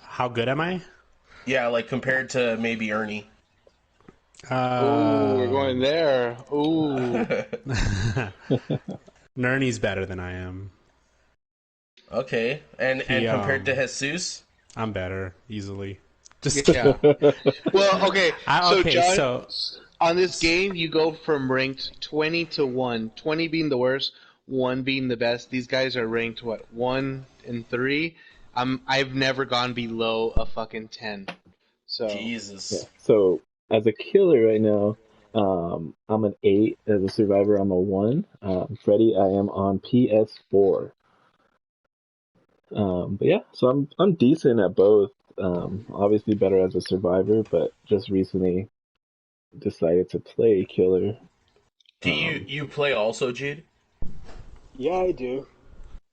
How good am I? Yeah, like compared to maybe Ernie. Ooh, we're going there. Ooh. Nernie's better than I am. Okay, and compared to Jesus. I'm better easily. Just Yeah. Well, okay. So, okay, John, so on this game, you go from ranked 20 to 1. 20 being the worst, 1 being the best. These guys are ranked, what, 1 and 3? I've never gone below a fucking 10. So, Jesus. Yeah. So as a killer right now, I'm an 8. As a survivor, I'm a 1. Freddy, I am on PS4. But yeah, so I'm decent at both. Obviously better as a survivor, but just recently decided to play killer. Do you play also, Jude? Yeah, I do.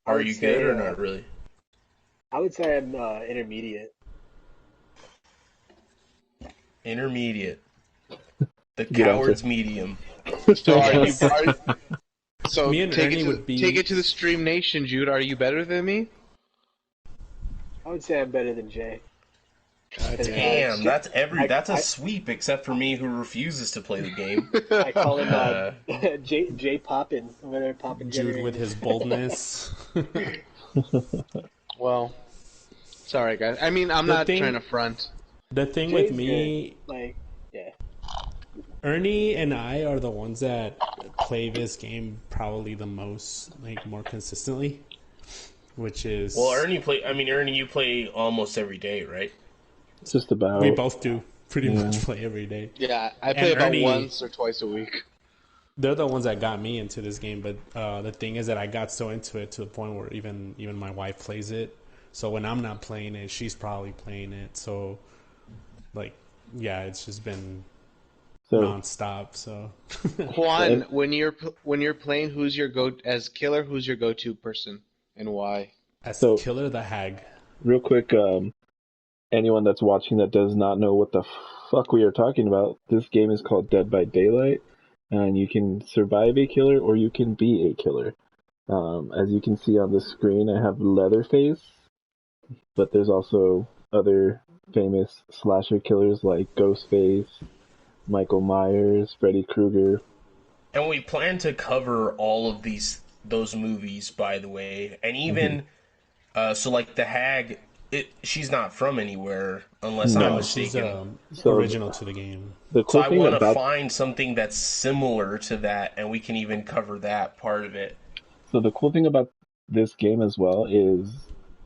I Are would you say, good or not really? I would say I'm intermediate. Intermediate. The Good coward's answer. medium. so are you? So Me and take Ernie it to would be- take it to the Stream Nation, Jude. Are you better than me? I would say I'm better than Jay. Damn, that's a I- sweep except for me who refuses to play the game. I call him Uh, Jay Poppin over there, Poppin Jude generator. with his boldness. Well, sorry guys. I mean, I'm The not thing- trying to front. The thing Jay's with me, good. Like, yeah. Ernie and I are the ones that play this game probably the most, like more consistently, which is well, Ernie, you play almost every day, right? Just about. we both do pretty Yeah. much play every day. Yeah, I play And about Ernie- once or twice a week. They're the ones that got me into this game, but the thing is that I got so into it to the point where even my wife plays it. So when I'm not playing it, she's probably playing it. So, like, yeah, it's just been So nonstop. So Juan, when you're playing, who's your as killer? Who's your go-to person and why? as So- Killer the Hag. real quick, anyone that's watching that does not know what the fuck we are talking about, this game is called Dead by Daylight, and you can survive a killer or you can be a killer. As you can see on the screen, I have Leatherface, but there's also other famous slasher killers like Ghostface, Michael Myers, Freddy Krueger. And we plan to cover all of those movies, by the way, and even so, like the Hag, she's not from anywhere unless I'm No, she's mistaken. So- original to the game. The So cool I thing want to about find something that's similar to that, and we can even cover that part of it. So the cool thing about this game as well is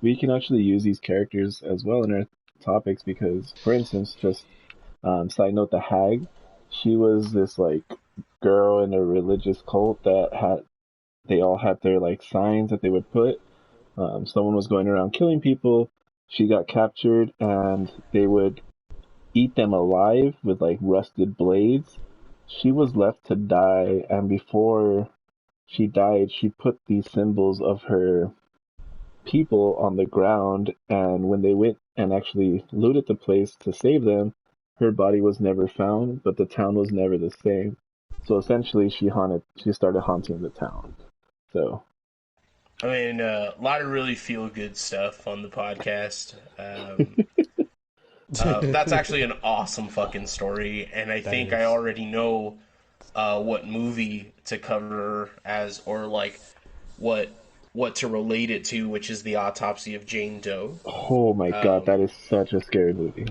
we can actually use these characters as well in our topics because, for instance, just side note, the Hag, she was this like girl in a religious cult that they all had their like signs that they would put. Someone was going around killing people. She got captured, and they would eat them alive with like rusted blades. She was left to die, and before she died, she put these symbols of her people on the ground, and when they went and actually looted the place to save them, her body was never found, but the town was never the same. So essentially, she started haunting the town. So I mean, a lot of really feel good stuff on the podcast. That's actually an awesome fucking story, and I That think I is. already know what movie to cover as, or like what what to relate it to, which is the autopsy of Jane Doe. Oh my god, that Um, is such a scary movie.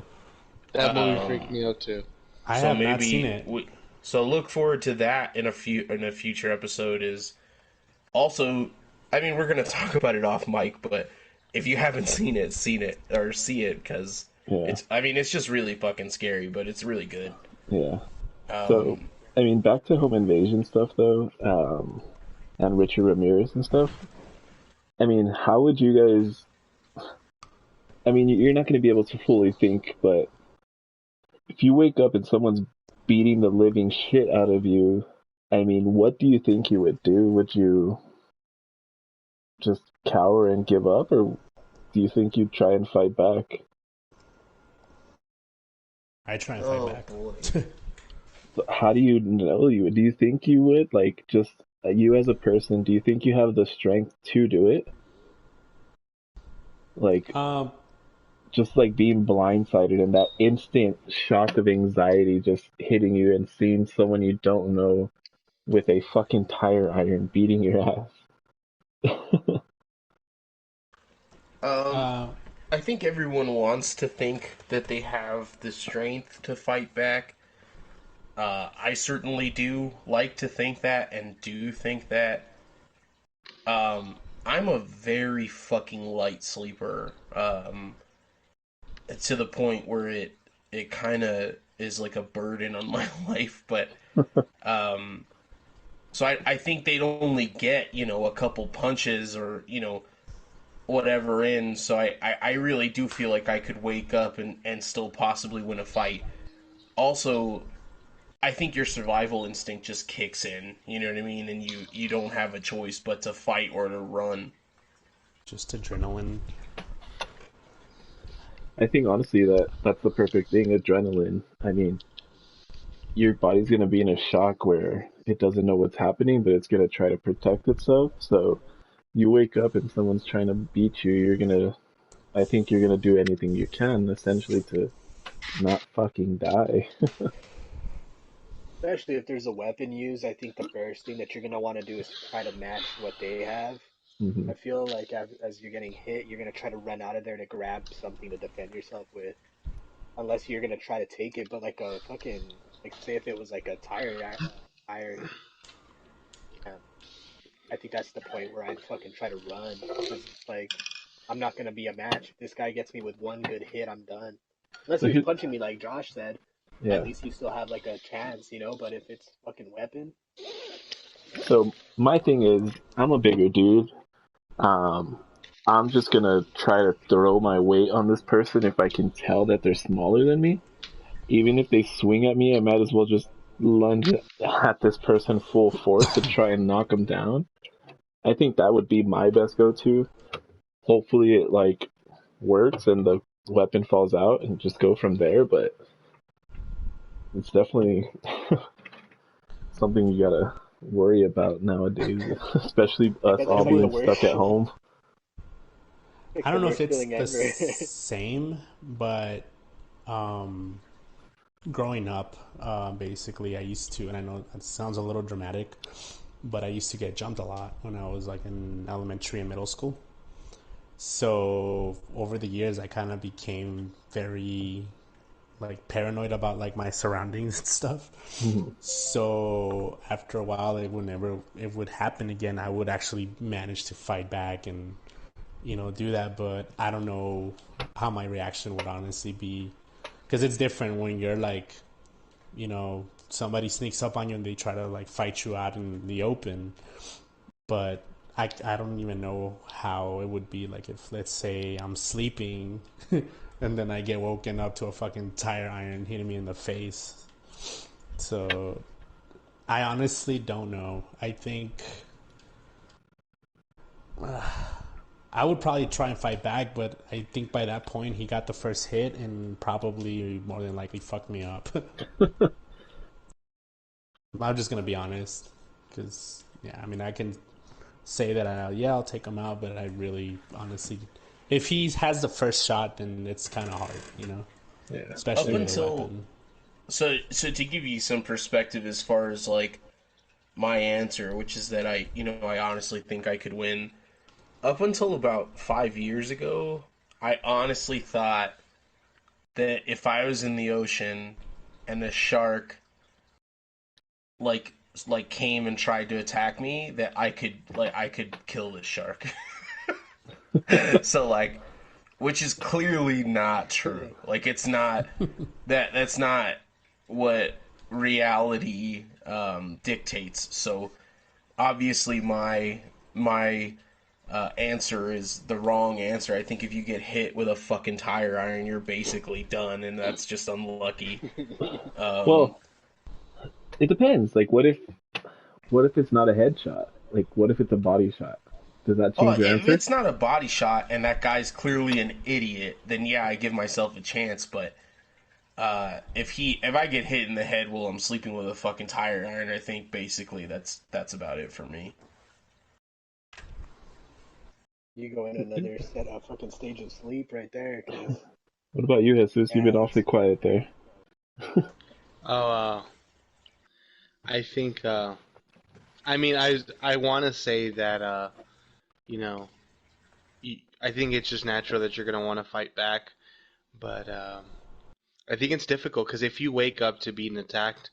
That movie freaked um, me out too. I so have not seen maybe it. so look forward to that in a future episode. Is also, I mean, we're gonna talk about it off mic, but if you haven't seen it or see it, because Yeah, it's, I mean, it's just really fucking scary, but it's really good. yeah. So, Um, I mean, back to home invasion stuff though, and Richard Ramirez and stuff. I mean, how would you guys? I mean, you're not going to be able to fully think, but if you wake up and someone's beating the living shit out of you, I mean, what do you think you would do? Would you just cower and give up, or do you think you'd try and fight back? I try and fight oh back. boy. So how do you know you would? Do you think you would? Like, just you as a person, do you think you have the strength to do it? Like, um, just like being blindsided and that instant shock of anxiety just hitting you and seeing someone you don't know with a fucking tire iron beating your ass. Um, uh, I think everyone wants to think that they have the strength to fight back. I certainly do like to think that, and do think that. I'm a very fucking light sleeper. To the point where it kind of is like a burden on my life. But um, so I think they'd only get, a couple punches, or whatever in. So I really do feel like I could wake up and still possibly win a fight. Also, I think your survival instinct just kicks in. You know what I mean? And you don't have a choice but to fight or to run. just adrenaline. I think honestly that's the perfect thing, adrenaline. I mean, your body's gonna be in a shock where it doesn't know what's happening, but it's gonna try to protect itself. So you wake up and someone's trying to beat you, I think you're gonna do anything you can essentially to not fucking die. Especially if there's a weapon used, I think the first thing that you're gonna want to do is try to match what they have. Hmm. I feel like as you're getting hit, you're gonna try to run out of there to grab something to defend yourself with, unless you're gonna try to take it. But like a fucking, like say if it was like a iron, um, I think that's the point where I'd fucking try to run because it's like I'm not gonna be a match. If this guy gets me with one good hit, I'm done. Unless So he was here, punching me like Josh said, at yeah. least you still have like a chance, you know. But if it's fucking weapon, So my thing is, I'm a bigger dude. Um, I'm just gonna try to throw my weight on this person if I can tell that they're smaller than me. Even if they swing at me, I might as well just lunge at this person full force to try and knock them down. I think that would be my best go-to. Hopefully it like works and the weapon falls out and just go from there, but it's definitely something you gotta worry about nowadays, especially us that's all like the being stuck worst, at home. like I the don't know if worst it's feeling the ever. same, but um, growing up, basically, I used to, and I know it sounds a little dramatic, but I used to get jumped a lot when I was like in elementary and middle school. So over the years, I kind of became very like paranoid about like my surroundings and stuff. Mhm. So after a while, whenever it would happen again, I would actually manage to fight back and do that. But I don't know how my reaction would honestly be, because it's different when you're like, somebody sneaks up on you and they try to like fight you out in the open. But I don't even know how it would be like if, let's say, I'm sleeping and then I get woken up to a fucking tire iron hitting me in the face. So I honestly don't know. I think I would probably try and fight back, but I think by that point he got the first hit and probably more than likely fucked me up. I'm just gonna be honest, because yeah, I mean I can say that yeah, I'll take him out, but I really honestly, if he has the first shot, then it's kind of hard. Yeah. especially Up with a until weapon. so to give you some perspective as far as like my answer, which is that I honestly think I could win. Up until about 5 years ago, I honestly thought that if I was in the ocean and the shark like came and tried to attack me, that I could kill this shark. So like, which is clearly not true. Like it's not that's not what reality dictates. So obviously my answer is the wrong answer. I think if you get hit with a fucking tire iron, you're basically done, and that's just unlucky. Um, Well, it depends. Like, what if it's not a headshot? Like, what if it's a body shot? Does that oh, change your if answer? it's not a body shot and that guy's clearly an idiot, then yeah, I give myself a chance. But if I get hit in the head while I'm sleeping with a fucking tire iron, I think basically that's about it for me. You go in another set of fucking stage of sleep right there, because What about you, Jesus? You've yeah, been awfully quiet there. Oh, I think. I mean, I want to say that. You know, I think it's just natural that you're gonna want to fight back, but I think it's difficult because if you wake up to being attacked,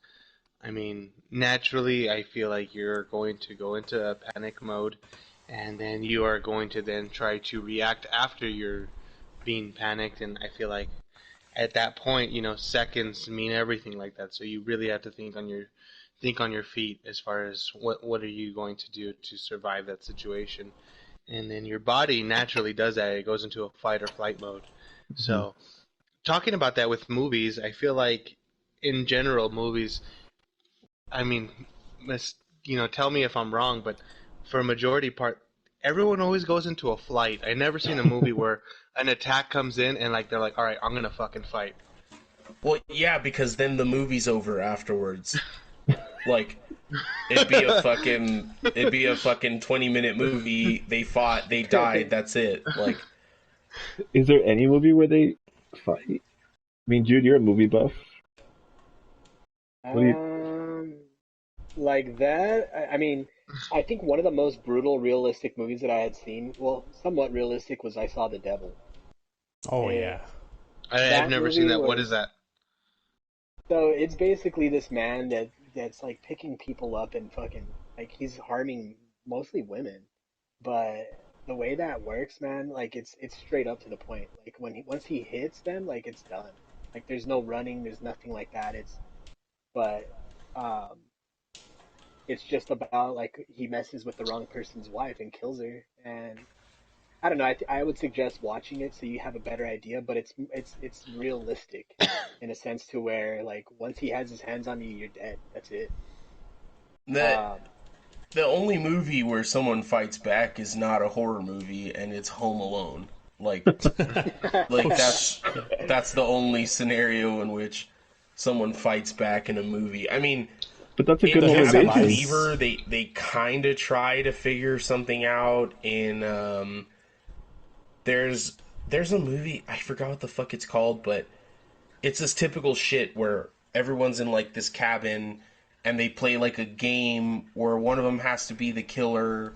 I mean, naturally, I feel like you're going to go into a panic mode, and then you are going to then try to react after you're being panicked, and I feel like at that point, seconds mean everything like that. So you really have to think on your feet as far as what are you going to do to survive that situation. And then your body naturally does that. It goes into a fight or flight mode. Hmm. So talking about that with movies, I feel like in general movies, I mean, tell me if I'm wrong, but for a majority part, everyone always goes into a flight. I never seen a movie where an attack comes in and like they're like, all right, I'm gonna fucking fight. Well, yeah, because then the movie's over afterwards. Like it'd be a fucking 20-minute movie. They fought, they died, that's it. Like Is there any movie where they fight? I mean, Jude, you're a movie buff. What do you? um, like that. I mean, I think one of the most brutal, realistic movies that I had seen, well, somewhat realistic, was I Saw the Devil. Oh And yeah. I've that never seen movie that. What is was that? so it's basically this man that's like picking people up and fucking like he's harming mostly women, but the way that works, man, like it's straight up to the point. Like once he hits them, like it's done. Like there's no running, there's nothing like that. But um it's just about like he messes with the wrong person's wife and kills her. And I don't know. I would suggest watching it so you have a better idea. But it's realistic in a sense to where like once he has his hands on you, you're dead. That's it. the Um, the only movie where someone fights back is not a horror movie, and it's Home Alone. Like Oh shit. that's the only scenario in which someone fights back in a movie. I mean, But that's a in good The Cabin motivation. Happiness. Fever, they kind of try to figure something out. In there's there's a movie, I forgot what the fuck it's called, but it's this typical shit where everyone's in like this cabin and they play like a game where one of them has to be the killer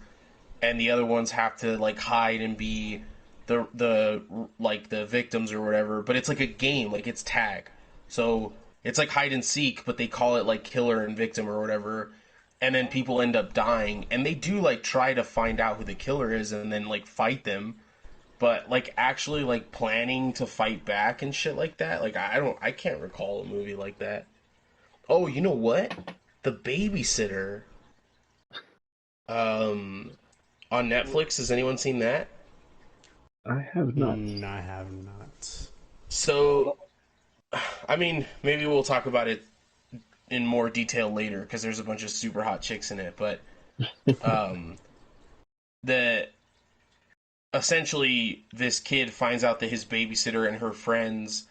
and the other ones have to like hide and be the like the victims or whatever, but it's like a game, like it's tag. So it's like hide and seek, but they call it like killer and victim or whatever. And then people end up dying and they do like try to find out who the killer is and then like fight them, but like actually like planning to fight back and shit like that, like I can't recall a movie like that. Oh, you know what? The Babysitter, um on Netflix. Has anyone seen that? I have not. I have not. So, I mean, maybe we'll talk about it in more detail later because there's a bunch of super hot chicks in it. But um, the essentially this kid finds out that his babysitter and her friends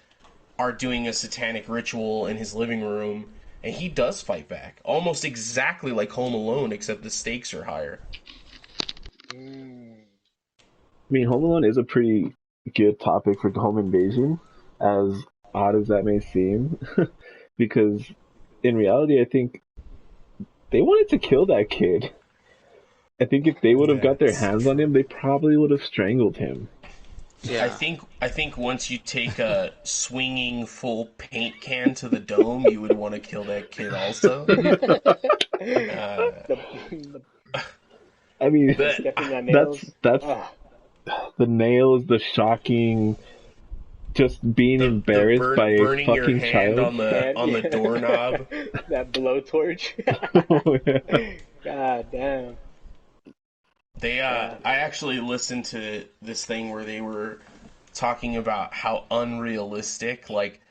are doing a satanic ritual in his living room, and he does fight back, almost exactly like Home Alone, except the stakes are higher. mm, I mean, Home Alone is a pretty good topic for home invasion, as odd as that may seem, because in reality, I think they wanted to kill that kid. I think if they would have got their That's hands on him, true. they probably would have strangled him. Yeah. I think once you take a swinging full paint can to the dome, you would want to kill that kid also. Uh, the I mean, but stepping on that's nails. that's Oh, the nails, the shocking, just being the embarrassed by a burning your fucking hand child. man, on the doorknob. Oh, that blowtorch. yeah. God damn. They Yeah. I actually listened to this thing where they were talking about how unrealistic like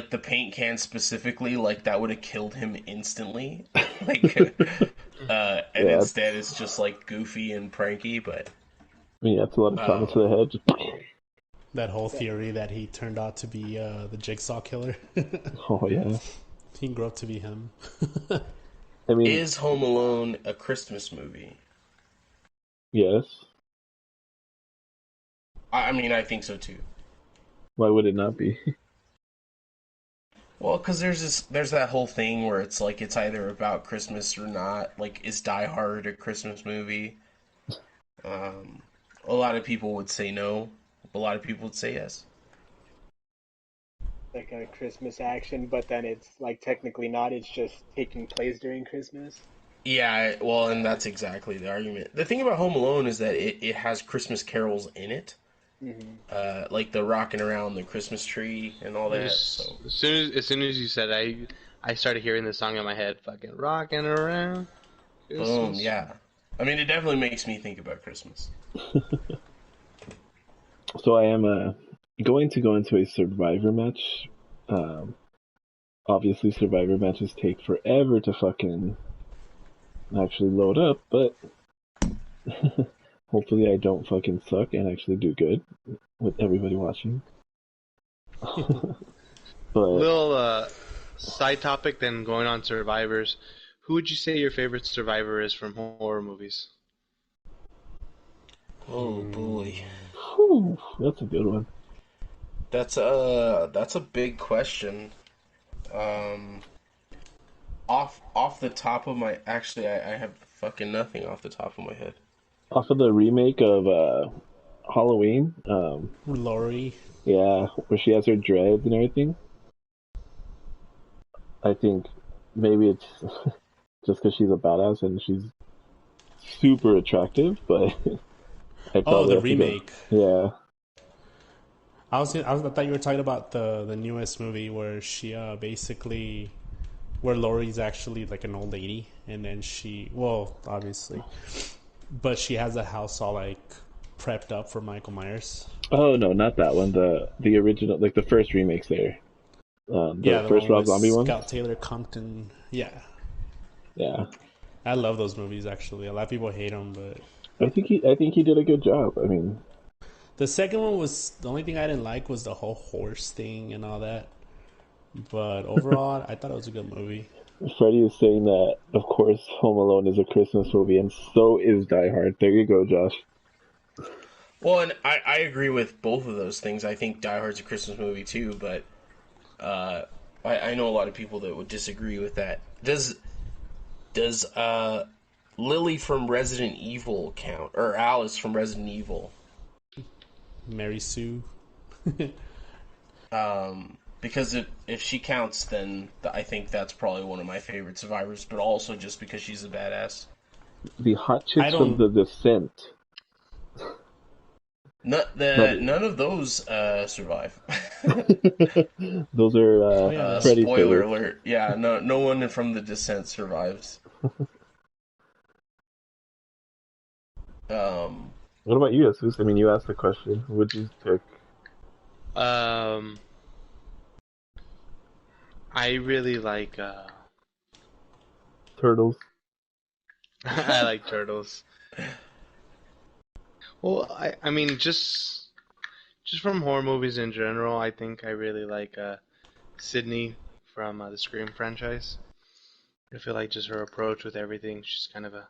the paint can specifically, like that would have killed him instantly. Like and Yeah, instead it's just like goofy and pranky, but I mean, that's a lot of trauma to um the head. That whole theory that he turned out to be the Jigsaw killer. Oh yeah. He grew up to be him. I mean, is Home Alone a Christmas movie? yes. I mean, I think so too. Why would it not be? Well, because there's that whole thing where it's like it's either about Christmas or not. Like, is Die Hard a Christmas movie? Um, a lot of people would say no. A lot of people would say yes. Like a Christmas action, but then it's like technically not. It's just taking place during Christmas. Yeah, well, and that's exactly the argument. The thing about Home Alone is that it has Christmas carols in it, Hmm. like the rocking around the Christmas tree and all that. Just So, as soon as you said I started hearing the song in my head, fucking rocking around boom, Christmas. yeah. I mean, it definitely makes me think about Christmas. So I am going to go into a survivor match. Um, Obviously, survivor matches take forever to fucking actually load up, but hopefully I don't fucking suck and actually do good with everybody watching. But Little side topic, then going on survivors. Who would you say your favorite survivor is from horror movies? Oh boy, whew, that's a good one. that's a big question. Um, off the top of my actually, I have fucking nothing off the top of my head. Off of the remake of Halloween, Laurie. yeah, where she has her dreads and everything. I think maybe it's just because she's a badass and she's super attractive, but I Oh, probably the have to go. remake. Yeah, I thought you were talking about the newest movie where she basically where Laurie's actually like an old lady, and then well, obviously, but she has a house all like prepped up for Michael Myers. oh no, not that one. The original, like the first remakes there. Yeah, The the first one Rob with Zombie ones. Scout Taylor Compton. Yeah, Yeah, I love those movies actually. A lot of people hate them, but I think he did a good job. I mean, the second one was the only thing I didn't like was the whole horse thing and all that. But overall, I thought it was a good movie. Freddie is saying that, of course, Home Alone is a Christmas movie, and so is Die Hard. There you go, Josh. Well, and I agree with both of those things. I think Die Hard's a Christmas movie too, but uh, I know a lot of people that would disagree with that. Does Lily from Resident Evil count, or Alice from Resident Evil? Mary Sue. Because if she counts, then I think that's probably one of my favorite survivors. But also just because she's a badass. The hot I chicks from don't. The Descent. That None of those survive. those are Oh yeah, that's Freddie's Spoiler favorites. alert! Yeah, no one from the Descent survives. Um, What about you, Jesus? I mean, you asked the question. Would you pick? Um, I really like. Turtles. I like turtles. Well, I mean, just from horror movies in general, I think I really like Sydney from the Scream franchise. I feel like just her approach with everything, she's kind of a.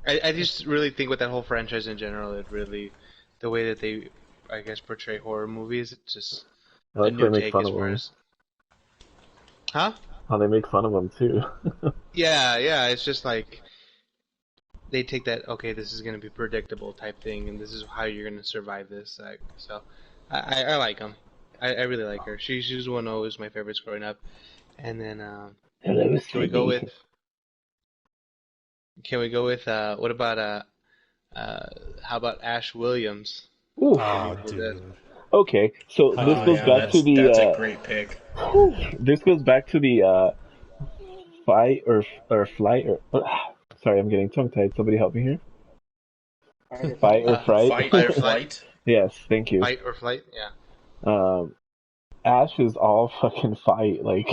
I just really think with that whole franchise in general, it really, the way that they I guess, portray horror movies. It's just I a like new how they make take fun as of far them. as. Huh? How they make fun of them too. Yeah. It's just like they take that. Okay, this is gonna be predictable type thing, and this is how you're gonna survive this. So, I like them. I really like her. She was one of always my favorites growing up. And then Hello, can we go with? Can we go with? What about how about Ash Williams? Ooh. Oh, With dude. Okay, so Oh, this goes yeah, back to the. that's a great pick. This goes back to the fight or flight or. Sorry, I'm getting tongue tied. Somebody help me here. Fight or fright? Fight or flight? Yes, thank you. Fight or flight? Yeah. Ash is all fucking fight. Like,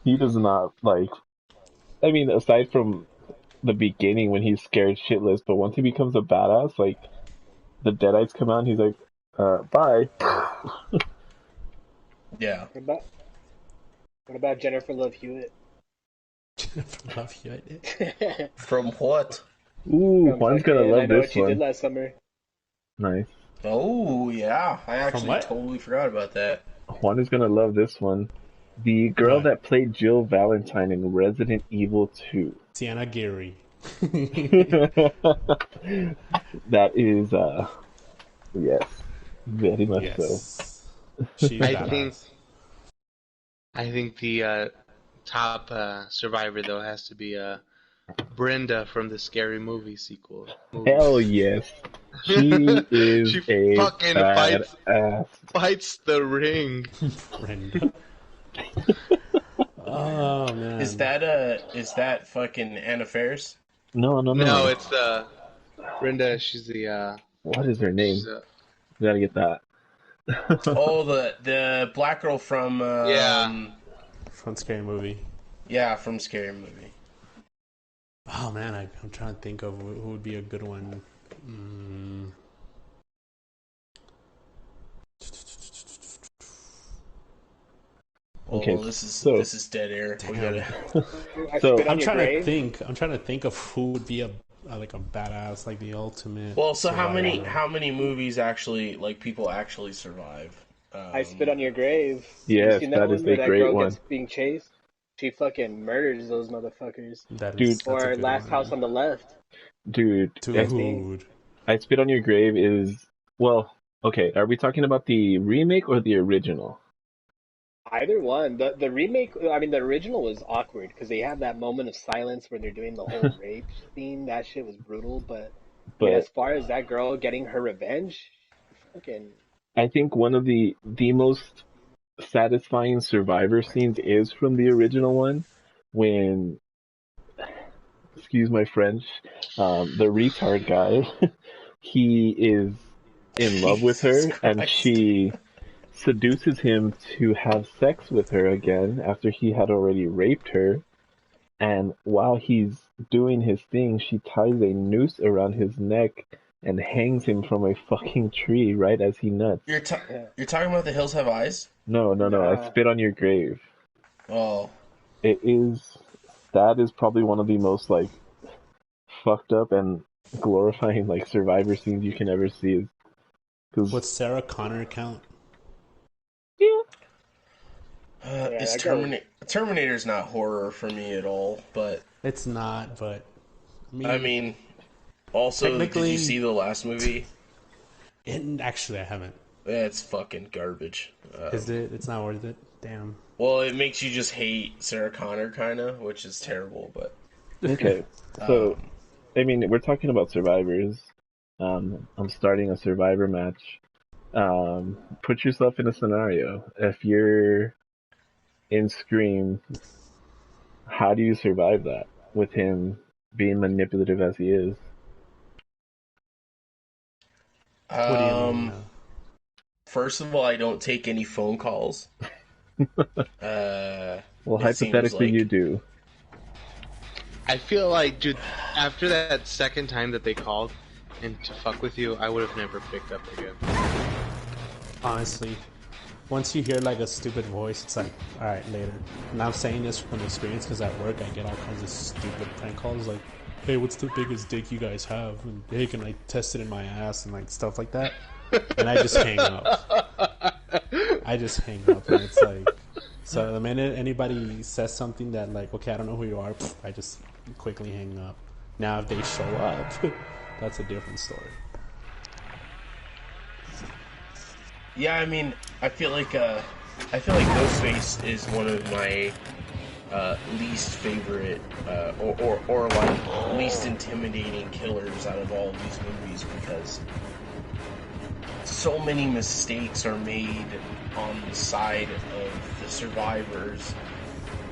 he does not, like. I mean, aside from the beginning when he's scared shitless, but once he becomes a badass, like, the Deadites come out and he's like, bye. Yeah. What about Jennifer Love Hewitt? Jennifer Love Hewitt. From what? Ooh, From Juan's gonna fucking I love Know What this You Did one. Last Summer. Nice. Oh, yeah. I actually what? totally forgot about that. Juan is gonna love this one. The girl What? that played Jill Valentine in Resident Evil 2. Sienna Gary. That is, yes, very much so. Yes. She's I badass. think the top survivor though has to be Brenda from the Scary Movie sequel. Hell yes. She is She a fucking badass. fights the ring. Brenda. Oh man. Is that fucking Anna Faris? No. No, it's Brenda. She's the What is her name? she's, We gotta get that. Oh, the black girl from Yeah. from Scary Movie? yeah, from Scary Movie. Oh man, I'm trying to think of who would be a good one. Okay, Oh, this is dead air. We Damn. gotta. I So- Spit on I'm Your trying Grave. to think. I'm trying to think of who would be a like a badass, like the ultimate. Well, so how survivor. many movies actually like people actually survive? I Spit on Your Grave. Yes, You seen that one is where a that great girl one. gets being chased? She fucking murders those motherfuckers. That Dude. is, that's a Or good Last one. House on the Left. Dude, Dude. I Spit on Your Grave is, well, okay, are we talking about the remake or the original? Either one. The remake, I mean, the original was awkward because they have that moment of silence where they're doing the whole rape scene. That shit was brutal. But I mean, as But far as that girl getting her revenge, fucking. I think one of the most satisfying Survivor scenes is from the original one when, excuse my French, the retard guy, he is in love with her Jesus and Christ. she seduces him to have sex with her again after he had already raped her. And while he's doing his thing, she ties a noose around his neck and hangs him from a fucking tree right as he nuts. You're talking about The Hills Have Eyes? No, I Nah. Spit on Your Grave. Oh, That is probably one of the most like fucked up and glorifying like Survivor scenes you can ever see. Because Would Sarah Connor count? it's that girl- Terminator's not horror for me at all, but It's not, but I mean, also, did Technically- you see the last movie? actually, I haven't. It's fucking garbage. Is it? It's not worth it. Damn. Well, it makes you just hate Sarah Connor, kind of, which is terrible. But okay, so I mean we're talking about survivors. I'm starting a survivor match. Put yourself in a scenario. If you're in Scream, how do you survive that with him being manipulative as he is? What do you mean? First of all, I don't take any phone calls. Well, It seems hypothetically, like- you do. I feel like, dude, after that second time that they called and to fuck with you, I would have never picked up again. Honestly, once you hear like a stupid voice, it's like, all right, later. And I'm saying this from experience because at work I get all kinds of stupid prank calls like, hey, what's the biggest dick you guys have? And hey, can I test it in my ass and like stuff like that. and I just hang up. I just hang up, and it's like, so the minute anybody says something that like, okay, I don't know who you are, I just quickly hang up. Now if they show up, that's a different story. Yeah, I mean, I feel like Ghostface is one of my least favorite or like least intimidating killers out of all of these movies, because so many mistakes are made on the side of the survivors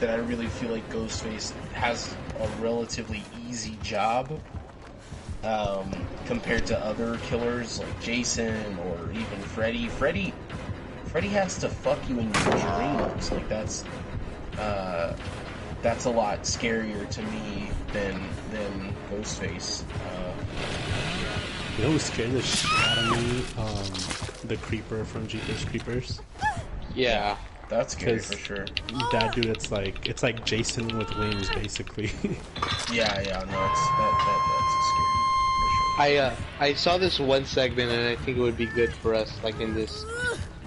that I really feel like Ghostface has a relatively easy job compared to other killers like Jason or even Freddy. Freddy has to fuck you in your dreams. Like that's a lot scarier to me than Ghostface. You know who scared the shit out of me? The Creeper from Jeepers Creepers. Yeah. That's scary for sure. That dude, it's like Jason with wings, basically. Yeah, no, that's scary for sure. I saw this one segment, and I think it would be good for us, like in this,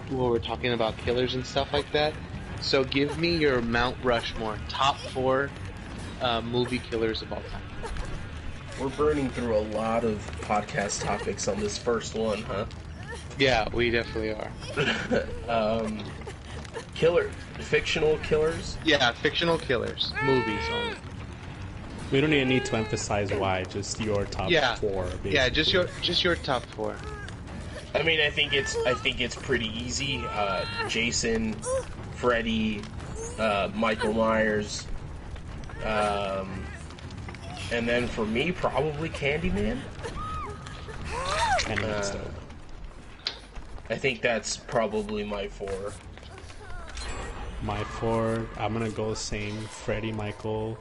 where we're talking about killers and stuff like that. So give me your Mount Rushmore top 4 movie killers of all time. We're burning through a lot of podcast topics on this first one, huh? Yeah, we definitely are. Fictional killers? Yeah, fictional killers, movies only. We don't even need to emphasize why, just your top 4. Basically. Yeah, just your top 4. I mean, I think it's pretty easy. Jason, Freddy, Michael Myers, and then for me, probably Candyman. I think that's probably my 4. My 4, I'm gonna go same. Freddy, Michael,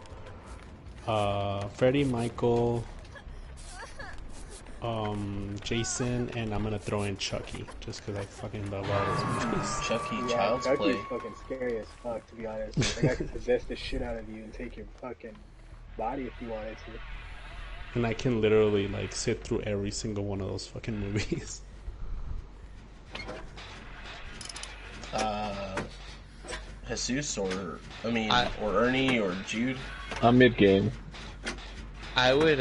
Jason, and I'm gonna throw in Chucky, just because I fucking love all those movies. Chucky, Yeah, Child's Chucky's Play. fucking scary as fuck, to be honest. That guy could possess the shit out of you and take your fucking body if he wanted to. And I can literally like sit through every single one of those fucking movies. Jesus, or Ernie, or Jude. I'm mid-game. I would,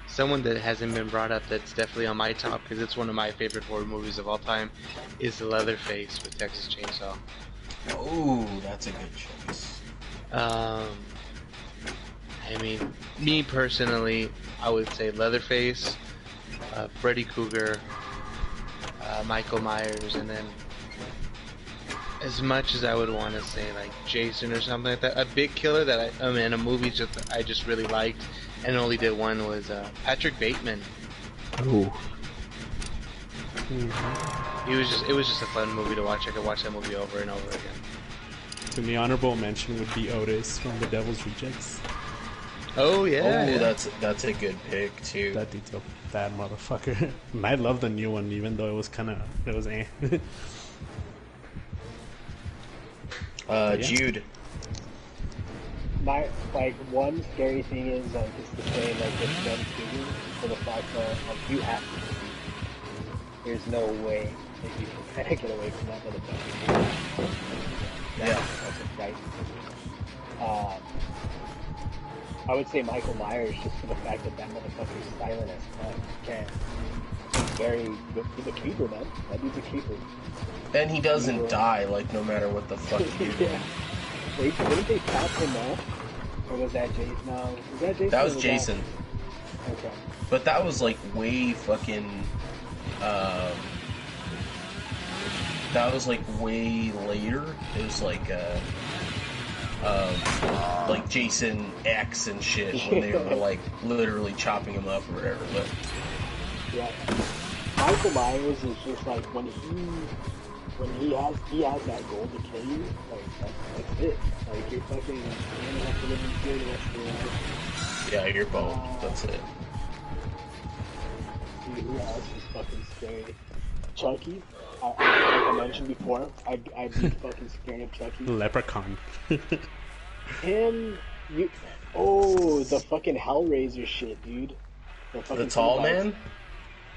someone that hasn't been brought up that's definitely on my top, because it's one of my favorite horror movies of all time, is Leatherface with Texas Chainsaw. Oh, that's a good choice. I mean, me personally, I would say Leatherface, Freddy Krueger, Michael Myers, and then as much as I would want to say like Jason or something like that, a big killer that a movie I just really liked and only did one was Patrick Bateman. Ooh. It was just a fun movie to watch. I could watch that movie over and over again. And the honorable mention would be Otis from The Devil's Rejects. Oh yeah, yeah. That's a good pick too. That dude's a bad motherfucker. And I love the new one, even though it was eh. Jude. My one scary thing is just to say it's them shooting for the fact that you have to. There's no way that you can kind of get away from that motherfucker. That's a fright. I would say Michael Myers just for the fact that motherfucker is silent as fuck. He's a keeper, man. That dude's a keeper. And he doesn't die, no matter what the fuck you do. Yeah. Didn't they chop him off? Or was that Jason? No, was that Jason? That was Jason. Okay. But that was way fucking. That was way later. It was like Jason X and shit when they were literally chopping him up or whatever. But yeah, Michael Myers is just when he has that goal to kill you, that's it. You're fucking gonna have to live in fear the rest of your life. Yeah, you're boned. That's it. Who else is fucking scary? Chucky. Like I mentioned before, I'd be fucking scared of Chucky. Leprechaun. Him, the fucking Hellraiser shit, dude. The tall man?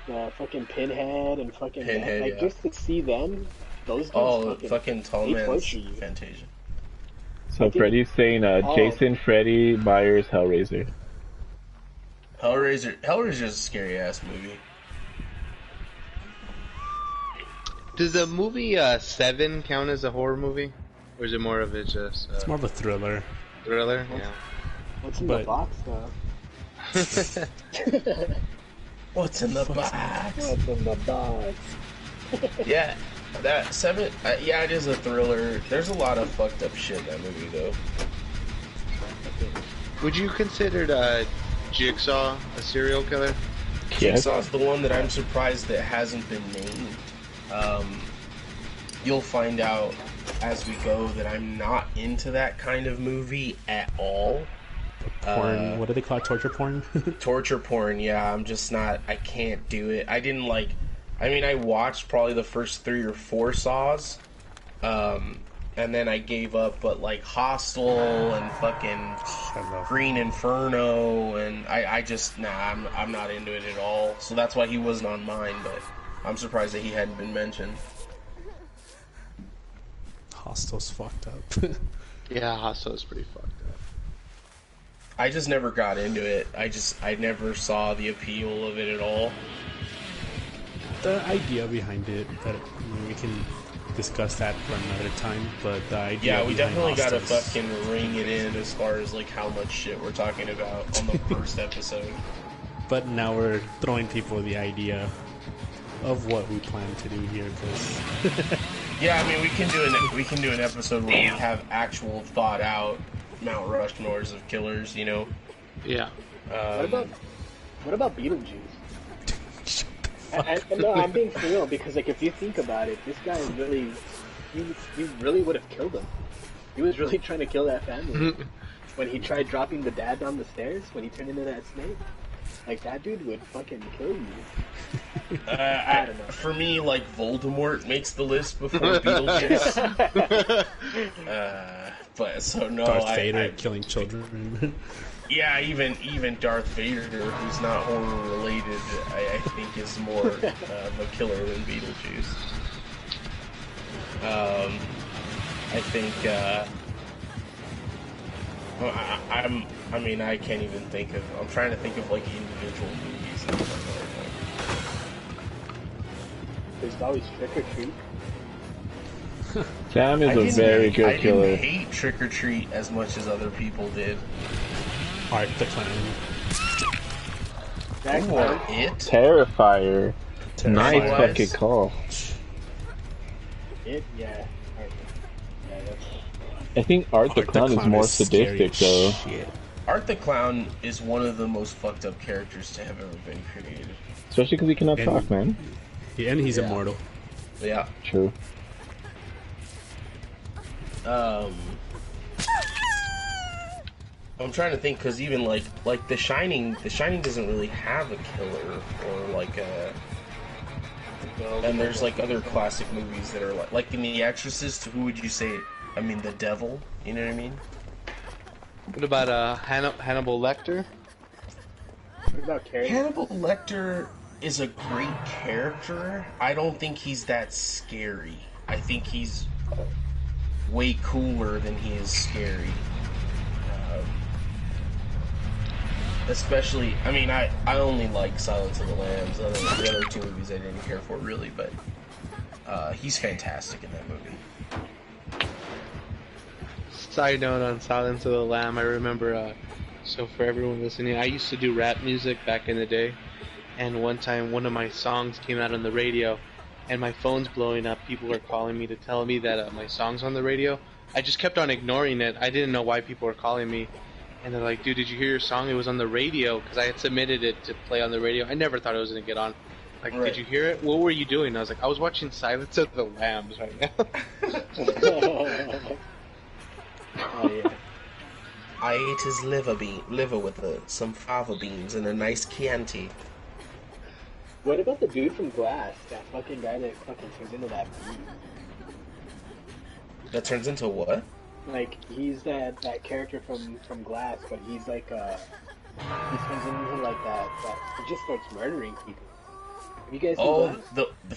fucking Pinhead and fucking Pinhead, like yeah. just to see them, those dudes Oh, fucking Tall they Man's torture you. Fantasia. So I think- Freddy's saying Jason, Freddy, Myers, Hellraiser. Hellraiser's just a scary ass movie. Does the movie Seven count as a horror movie, or is it more of it just It's more of a thriller. thriller? Yeah. What's in But- the box though? What's in the box? What's in the box? Yeah, that Seven. Yeah, it is a thriller. There's a lot of fucked up shit in that movie, though. Would you consider Jigsaw a serial killer? Yes. Jigsaw's the one that I'm surprised that hasn't been named. You'll find out as we go that I'm not into that kind of movie at all. Porn. What do they call it? Torture porn? Torture porn, yeah, I'm just not. I can't do it. I didn't like. I mean, I watched probably the first 3 or 4 Saws, and then I gave up. But like Hostel and fucking Green Inferno, and I just I'm not into it at all. So that's why he wasn't on mine. But I'm surprised that he hadn't been mentioned. Hostel's fucked up. Yeah, Hostel is pretty fucked up. I just never got into it. I never saw the appeal of it at all. The idea behind it, that we can discuss that for another time. But the idea, Yeah, we behind definitely gotta Hostels- fucking ring it in as far as like how much shit we're talking about on the first episode. But now we're throwing people the idea of what we plan to do here, because Yeah, I mean we can do an episode where we have actual thought out Mount Rushmores of killers, you know. Yeah. What about Beetlejuice? No, I'm being for real because like if you think about it, this guy really, you really would have killed him. He was really trying to kill that family when he tried dropping the dad down the stairs when he turned into that snake. Like that dude would fucking kill you. I don't know. For me, like Voldemort makes the list before Beetlejuice. But so no, Darth Vader I, killing children. yeah, even Darth Vader, who's not horror related, I think is more of a killer than Beetlejuice. I think I mean, I can't even think of. I'm trying to think of like individual movies. And stuff There's always Trick or Treat. Sam like that. is a very I good killer. didn't hate Trick or Treat as much as other people did. Art the Clown. That's Or fine. It. Terrifier. Nice Terrifier. fucking call. It, yeah. Alright. Yeah, that's I think Art the Clown is more sadistic though. Shit. Art the Clown is one of the most fucked up characters to have ever been created. Especially because he cannot And- talk, man. Yeah, and he's Yeah. immortal. Yeah. True. I'm trying to think because even like The Shining doesn't really have a killer or like a. And there's like other classic movies that are like in The Exorcist. Who would you say? I mean, the devil. You know what I mean? What about Hannibal Lecter? what about Carrie? Hannibal Lecter is a great character. I don't think he's that scary. I think he's way cooler than he is scary. Especially, I mean, I only like Silence of the Lambs. The other 2 movies I didn't care for really, but he's fantastic in that movie. Side note on Silence of the Lamb, I remember, so for everyone listening, I used to do rap music back in the day, and one time one of my songs came out on the radio, and my phone's blowing up. People were calling me to tell me that my song's on the radio. I just kept on ignoring it. I didn't know why people were calling me. And they're like, dude, did you hear your song? It was on the radio, because I had submitted it to play on the radio. I never thought it was going to get on. Like, Right. Did you hear it? What were you doing? I was like, I was watching Silence of the Lambs right now. Oh yeah. I ate his liver with some fava beans and a nice Chianti. What about the dude from Glass? That fucking guy that fucking turns into that beast. That turns into what? Like he's that character from Glass, but he's like he turns into like that he just starts murdering people. Have you guys seen Oh, Glass? the Yeah.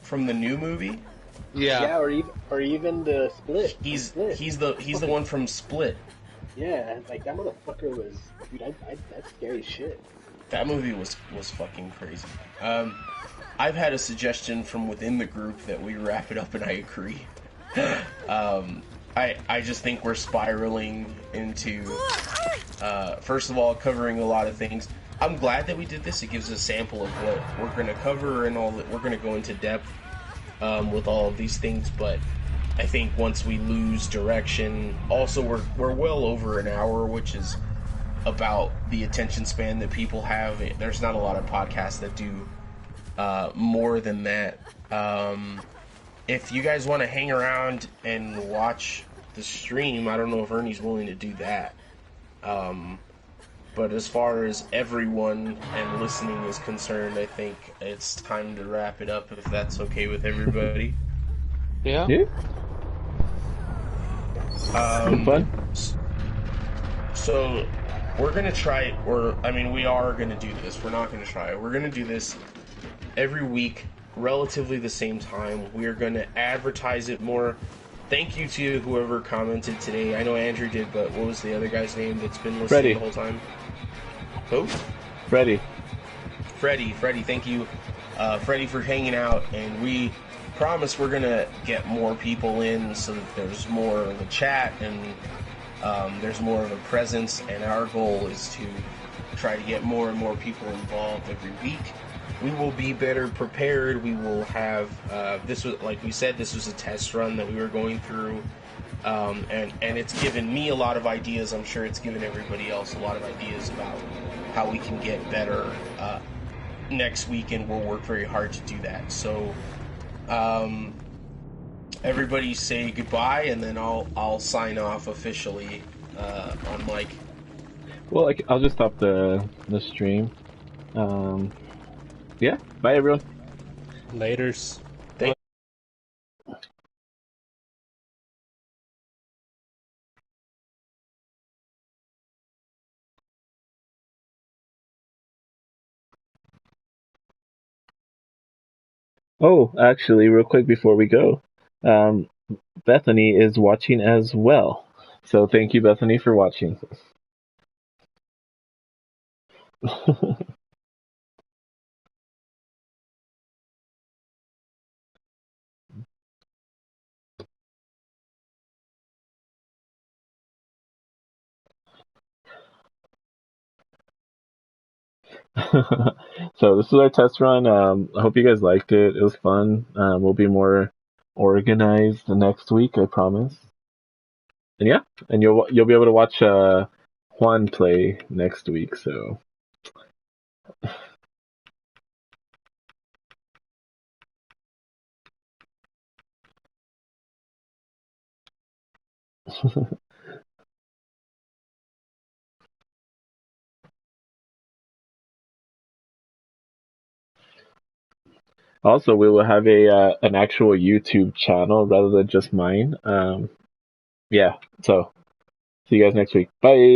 from the new movie. Yeah. Yeah, or even the Split from He's Split. he's That's the fucking one from Split. yeah. Like that motherfucker was, dude. That's scary as shit. That movie was fucking crazy. I've had a suggestion from within the group that we wrap it up, and I agree. um, I just think we're spiraling into first of all covering a lot of things. I'm glad that we did this. It gives a sample of what we're going to cover and all that. We're going to go into depth with all of these things, but I think once we lose direction, also we're well over an hour, which is about the attention span that people have. There's not a lot of podcasts that do more than that. If you guys want to hang around and watch the stream, I don't know if Ernie's willing to do that. But as far as everyone and listening is concerned, I think it's time to wrap it up if that's okay with everybody. Yeah. Yeah, Um, fun. So we're gonna try, or I mean, we are gonna do this. We're not gonna try. We're gonna do this every week, relatively the same time. We are gonna advertise it more. Thank you to whoever commented today. I know Andrew did, but what was the other guy's name that's been listening Freddie. the whole time? Who? Ready. Freddie, thank you, Freddie, for hanging out, and we promise we're gonna get more people in so that there's more of a chat and there's more of a presence. And our goal is to try to get more and more people involved every week. We will be better prepared. We will have this was, like we said, this was a test run that we were going through, and it's given me a lot of ideas. I'm sure it's given everybody else a lot of ideas about how we can get better next week, and we'll work very hard to do that. So, everybody say goodbye, and then I'll sign off officially on Mike. Well, I'll just stop the stream. Yeah. Bye, everyone. Laters. Thank Oh, actually, real quick before we go, um, Bethany is watching as well. So thank you, Bethany, for watching. So this is our test run. I hope you guys liked it. It was fun. We'll be more organized the next week, I promise. And yeah, and you'll be able to watch Juan play next week. So also we will have a an actual YouTube channel rather than just mine. Yeah. So see you guys next week. Bye.